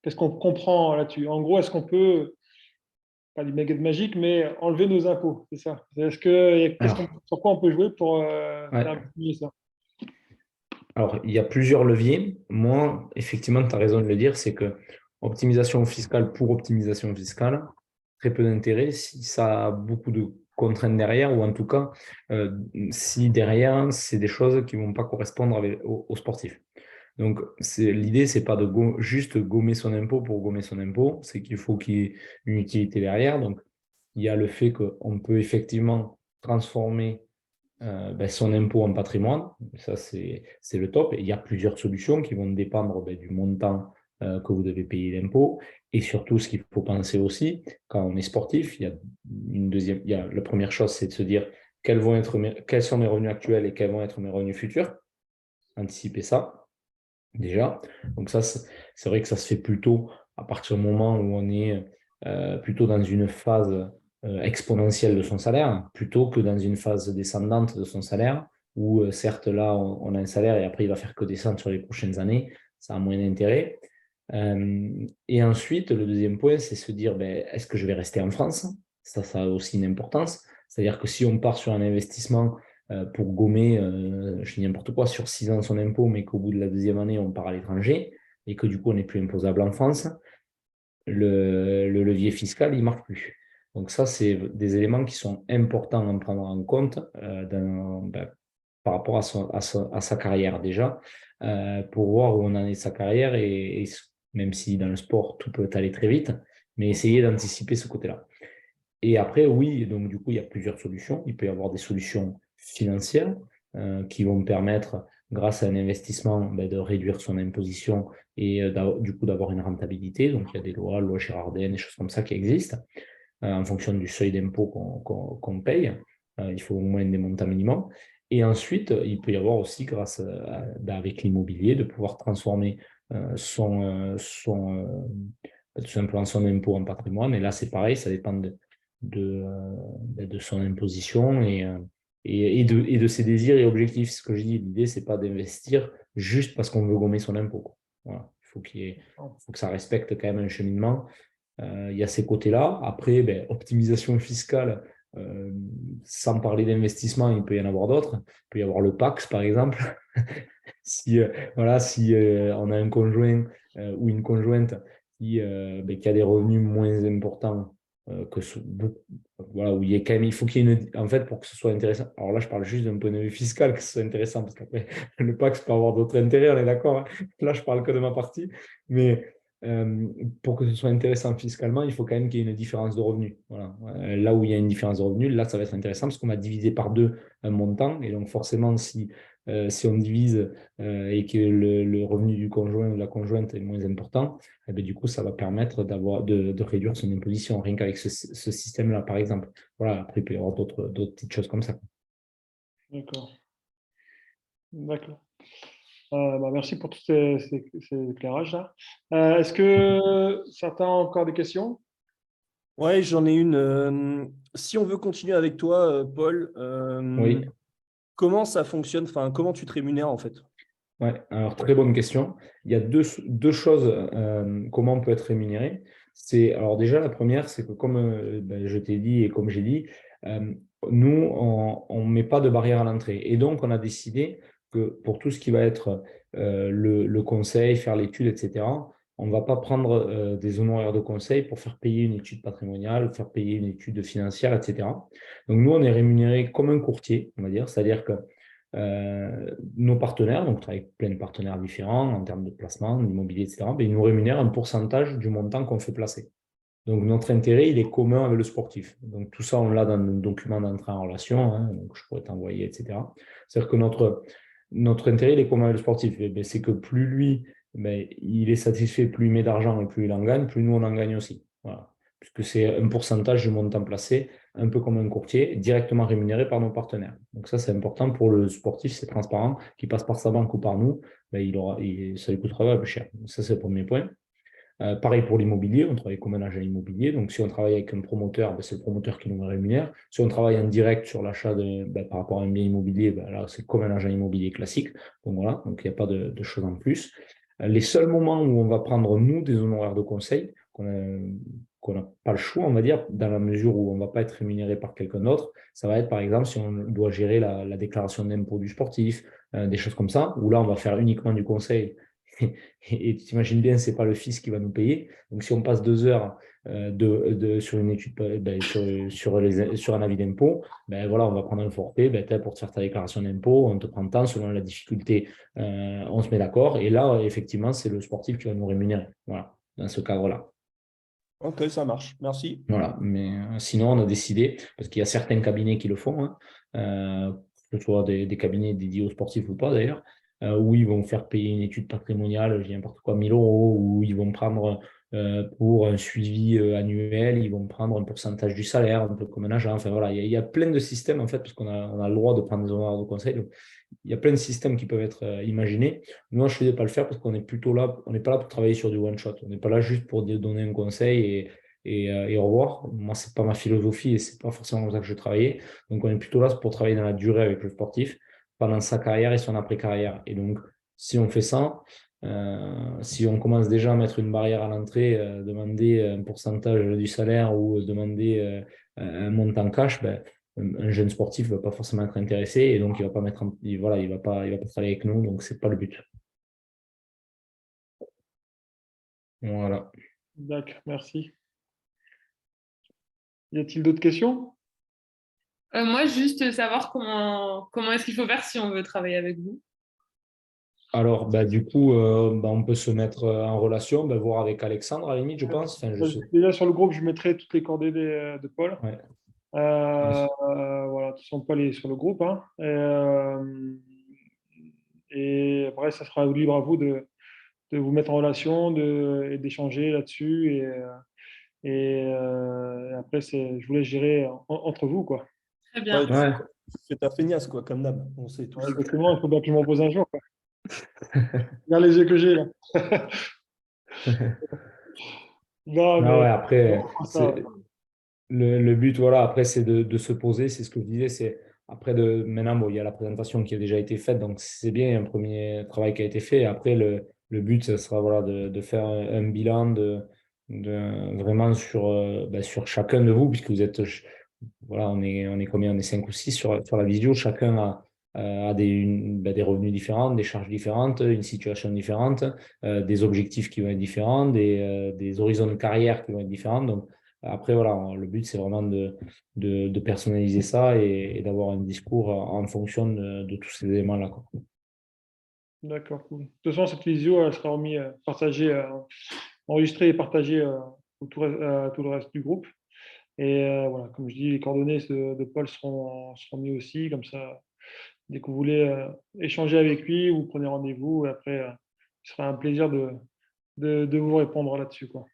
Qu'est-ce qu'on comprend là-dessus? En gros, est-ce qu'on peut, pas des baguettes magiques, mais enlever nos impôts? C'est ça. Sur quoi on peut jouer pour Ouais. faire diminuer ça? Alors, il y a plusieurs leviers. Moi, effectivement, tu as raison de le dire, c'est que optimisation fiscale pour optimisation fiscale, très peu d'intérêt si ça a beaucoup de contraintes derrière, ou en tout cas, si derrière, c'est des choses qui ne vont pas correspondre aux sportifs. Donc, l'idée, ce n'est pas de juste gommer son impôt pour gommer son impôt, c'est qu'il faut qu'il y ait une utilité derrière. Donc, il y a le fait qu'on peut effectivement transformer son impôt en patrimoine. Ça, c'est le top. Et il y a plusieurs solutions qui vont dépendre du montant que vous devez payer l'impôt. Et surtout, ce qu'il faut penser aussi, quand on est sportif, la première chose, c'est de se dire quels sont mes revenus actuels et quels vont être mes revenus futurs. Anticiper ça, déjà. Donc ça, c'est vrai que ça se fait plutôt à partir du moment où on est plutôt dans une phase exponentielle de son salaire, plutôt que dans une phase descendante de son salaire, où certes là, on a un salaire et après il va faire que descendre sur les prochaines années, ça a moins d'intérêt. Et ensuite, le deuxième point, c'est se dire, est-ce que je vais rester en France? Ça a aussi une importance. C'est-à-dire que si on part sur un investissement pour gommer, je dis n'importe quoi, sur 6 ans son impôt, mais qu'au bout de la deuxième année, on part à l'étranger et que du coup, on n'est plus imposable en France, le levier fiscal, il ne marche plus. Donc ça, c'est des éléments qui sont importants à prendre en compte par rapport à sa carrière déjà, pour voir où on en est de sa carrière et même si dans le sport, tout peut aller très vite, mais essayer d'anticiper ce côté-là. Et après, oui, donc du coup, il y a plusieurs solutions. Il peut y avoir des solutions financières qui vont permettre, grâce à un investissement, de réduire son imposition et du coup d'avoir une rentabilité. Donc, il y a des loi Girardin, des choses comme ça qui existent en fonction du seuil d'impôt qu'on paye. Il faut au moins des montants minimums. Et ensuite, il peut y avoir aussi, grâce avec l'immobilier, de pouvoir transformer tout simplement son impôt en patrimoine. Et là, c'est pareil, ça dépend de son imposition et de ses désirs et objectifs. Ce que je dis, l'idée, c'est pas d'investir juste parce qu'on veut gommer son impôt. Voilà. Faut que ça respecte quand même un cheminement. Il y a ces côtés-là. Après, optimisation fiscale, sans parler d'investissement, il peut y en avoir d'autres. Il peut y avoir le PACS, par exemple. si on a un conjoint ou une conjointe qui a des revenus moins importants où il faut qu'il y ait en fait, pour que ce soit intéressant. Alors là, je parle juste d'un point de vue fiscal, que ce soit intéressant, parce qu'après, le PACS peut avoir d'autres intérêts, on est d'accord, hein. Là, je parle que de ma partie. Mais pour que ce soit intéressant fiscalement, il faut quand même qu'il y ait une différence de revenus. Voilà. Là où il y a une différence de revenus, là, ça va être intéressant parce qu'on va diviser par deux un montant. Et donc, forcément, si on divise et que le revenu du conjoint ou de la conjointe est moins important, du coup, ça va permettre de réduire son imposition, rien qu'avec ce système-là, par exemple. Voilà, après, il peut y avoir d'autres petites choses comme ça. D'accord. D'accord. Merci pour tous ces éclairages-là. Est-ce que certains ont encore des questions? Ouais, j'en ai une. Si on veut continuer avec toi, Paul, Oui. comment ça fonctionne? Enfin, comment tu te rémunères en fait? Ouais, alors très bonne question. Il y a deux choses, comment on peut être rémunéré. Alors déjà, la première, c'est que comme je t'ai dit et comme j'ai dit, nous, on ne met pas de barrière à l'entrée. Et donc, on a décidé que pour tout ce qui va être le conseil, faire l'étude, etc., on ne va pas prendre des honoraires de conseil pour faire payer une étude patrimoniale, faire payer une étude financière, etc. Donc, nous, on est rémunéré comme un courtier, on va dire, c'est-à-dire que nos partenaires, donc on travaille avec plein de partenaires différents en termes de placement, d'immobilier, etc., ils nous rémunèrent un pourcentage du montant qu'on fait placer. Donc notre intérêt, il est commun avec le sportif. Donc tout ça, on l'a dans le document d'entrée en relation, hein, donc je pourrais t'envoyer, etc. C'est-à-dire que notre intérêt, il est commun avec le sportif. C'est que plus lui, il est satisfait, plus il met d'argent et plus il en gagne, plus nous, on en gagne aussi. Voilà. Puisque c'est un pourcentage du montant placé, un peu comme un courtier, directement rémunéré par nos partenaires. Donc ça, c'est important pour le sportif, c'est transparent, qu'il passe par sa banque ou par nous, ça lui coûtera pas plus cher. Ça, c'est le premier point. Pareil pour l'immobilier, on travaille comme un agent immobilier. Donc, si on travaille avec un promoteur, c'est le promoteur qui nous rémunère. Si on travaille en direct sur l'achat par rapport à un bien immobilier, là, c'est comme un agent immobilier classique. Donc, voilà, donc il n'y a pas de choses en plus. Les seuls moments où on va prendre, nous, des honoraires de conseil, qu'on n'a pas le choix, on va dire, dans la mesure où on ne va pas être rémunéré par quelqu'un d'autre, ça va être, par exemple, si on doit gérer la déclaration d'impôt du sportif, des choses comme ça, où là, on va faire uniquement du conseil. Et tu t'imagines bien, ce n'est pas le fils qui va nous payer. Donc, si on passe 2 heures sur une étude, sur un avis d'impôt, ben voilà, on va prendre un forfait pour te faire ta déclaration d'impôt, on te prend le temps selon la difficulté, on se met d'accord. Et là, effectivement, c'est le sportif qui va nous rémunérer. Voilà, dans ce cadre-là. Ok, ça marche. Merci. Voilà, mais sinon, on a décidé, parce qu'il y a certains cabinets qui le font, hein, que ce soit des cabinets dédiés aux sportifs ou pas d'ailleurs, où ils vont faire payer une étude patrimoniale, je dis n'importe quoi, 1 000 euros, où ils vont prendre pour un suivi annuel, ils vont prendre un pourcentage du salaire, un peu comme un agent. Enfin voilà, il y a plein de systèmes en fait, parce on a le droit de prendre des honoraires de conseil. Donc, il y a plein de systèmes qui peuvent être imaginés. Moi, je ne choisis de pas le faire parce qu'on est plutôt là, on n'est pas là pour travailler sur du one-shot. On n'est pas là juste pour donner un conseil et au revoir. Moi, c'est pas ma philosophie et c'est pas forcément comme ça que je travaillais. Donc, on est plutôt là pour travailler dans la durée avec le sportif pendant sa carrière et son après-carrière. Et donc, si on fait ça, si on commence déjà à mettre une barrière à l'entrée, demander un pourcentage du salaire ou demander un montant cash, ben, un jeune sportif ne va pas forcément être intéressé et donc il va pas mettre voilà, il va pas travailler avec nous, donc c'est pas le but. Voilà. D'accord, merci. Y a-t-il d'autres questions? Moi, juste savoir comment est-ce qu'il faut faire si on veut travailler avec vous. Alors, du coup, on peut se mettre en relation, voir avec Alexandre à la limite, je pense. Enfin, Déjà sur le groupe, je mettrai toutes les coordonnées de Paul. Ouais. Voilà, de toute façon, Paul est sur le groupe. Hein. Et après, ça sera libre à vous de vous mettre en relation et d'échanger là-dessus. Et après, je vous laisse gérer entre vous, quoi. Très bien. Ouais. C'est ta feignasse, quoi, comme d'hab. On sait tous. Ouais, exactement, il faut bien que je m'en pose un jour. Quoi. Regarde les yeux que j'ai, là. Non, mais Ouais, après, ça, le but, voilà, après, c'est de se poser. C'est ce que je disais. C'est après, maintenant, bon, il y a la présentation qui a déjà été faite. Donc, c'est bien, un premier travail qui a été fait. Après, le but, ce sera voilà, de faire un bilan vraiment sur chacun de vous, puisque vous êtes. Voilà, on est combien? On est 5 ou 6 sur la visio. Chacun a des revenus différents, des charges différentes, une situation différente, des objectifs qui vont être différents, des horizons de carrière qui vont être différents. Donc, après, voilà, le but, c'est vraiment de personnaliser ça et d'avoir un discours en fonction de tous ces éléments-là, quoi. d'accord, cool. De toute façon, cette visio, elle sera partagée, enregistrée et partagée à tout le reste du groupe. Et voilà, comme je dis, les coordonnées de Paul seront mises aussi. Comme ça, dès que vous voulez échanger avec lui, vous prenez rendez-vous. Et après, ce sera un plaisir de vous répondre là-dessus, quoi.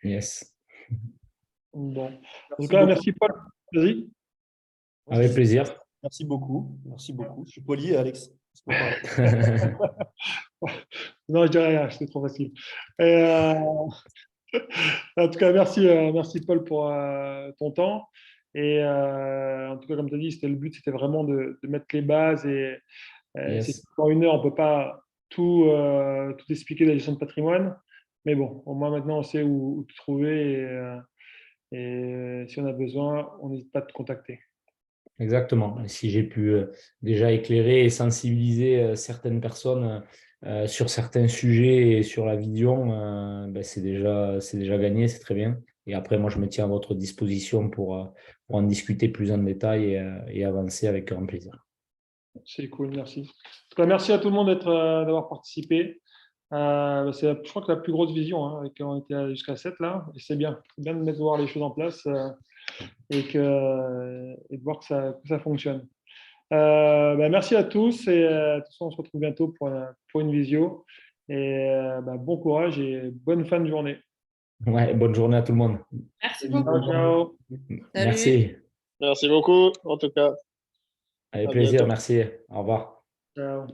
Yes. Bon. En tout cas, merci Paul. Vas-y. Avec plaisir. Merci beaucoup. Merci beaucoup. Je suis poli, Alex. Non, je dirais rien, c'était trop facile. Et, en tout cas, merci Paul pour ton temps. Et en tout cas, comme tu as dit, le but, c'était vraiment de mettre les bases. Et Yes. en 1 heure, on ne peut pas tout expliquer de la gestion de patrimoine. Mais bon, au moins maintenant, on sait où te trouver. Et si on a besoin, on n'hésite pas à te contacter. Exactement. Et si j'ai pu déjà éclairer et sensibiliser certaines personnes sur certains sujets et sur la vision, c'est déjà gagné, c'est très bien. Et après, moi, je me tiens à votre disposition pour en discuter plus en détail et avancer avec grand plaisir. C'est cool, merci. En tout cas, merci à tout le monde d'avoir participé. Je crois que la plus grosse vision, hein, on était jusqu'à 7 là, et c'est bien de mettre voir les choses en place et de voir que ça fonctionne. Merci à tous et de toute façon, on se retrouve bientôt pour une visio. Et bon courage et bonne fin de journée. Ouais, bonne journée à tout le monde. Merci beaucoup. Ciao, ciao. Merci. Merci beaucoup, en tout cas. Avec À plaisir, bientôt. merci. Au revoir. Ciao.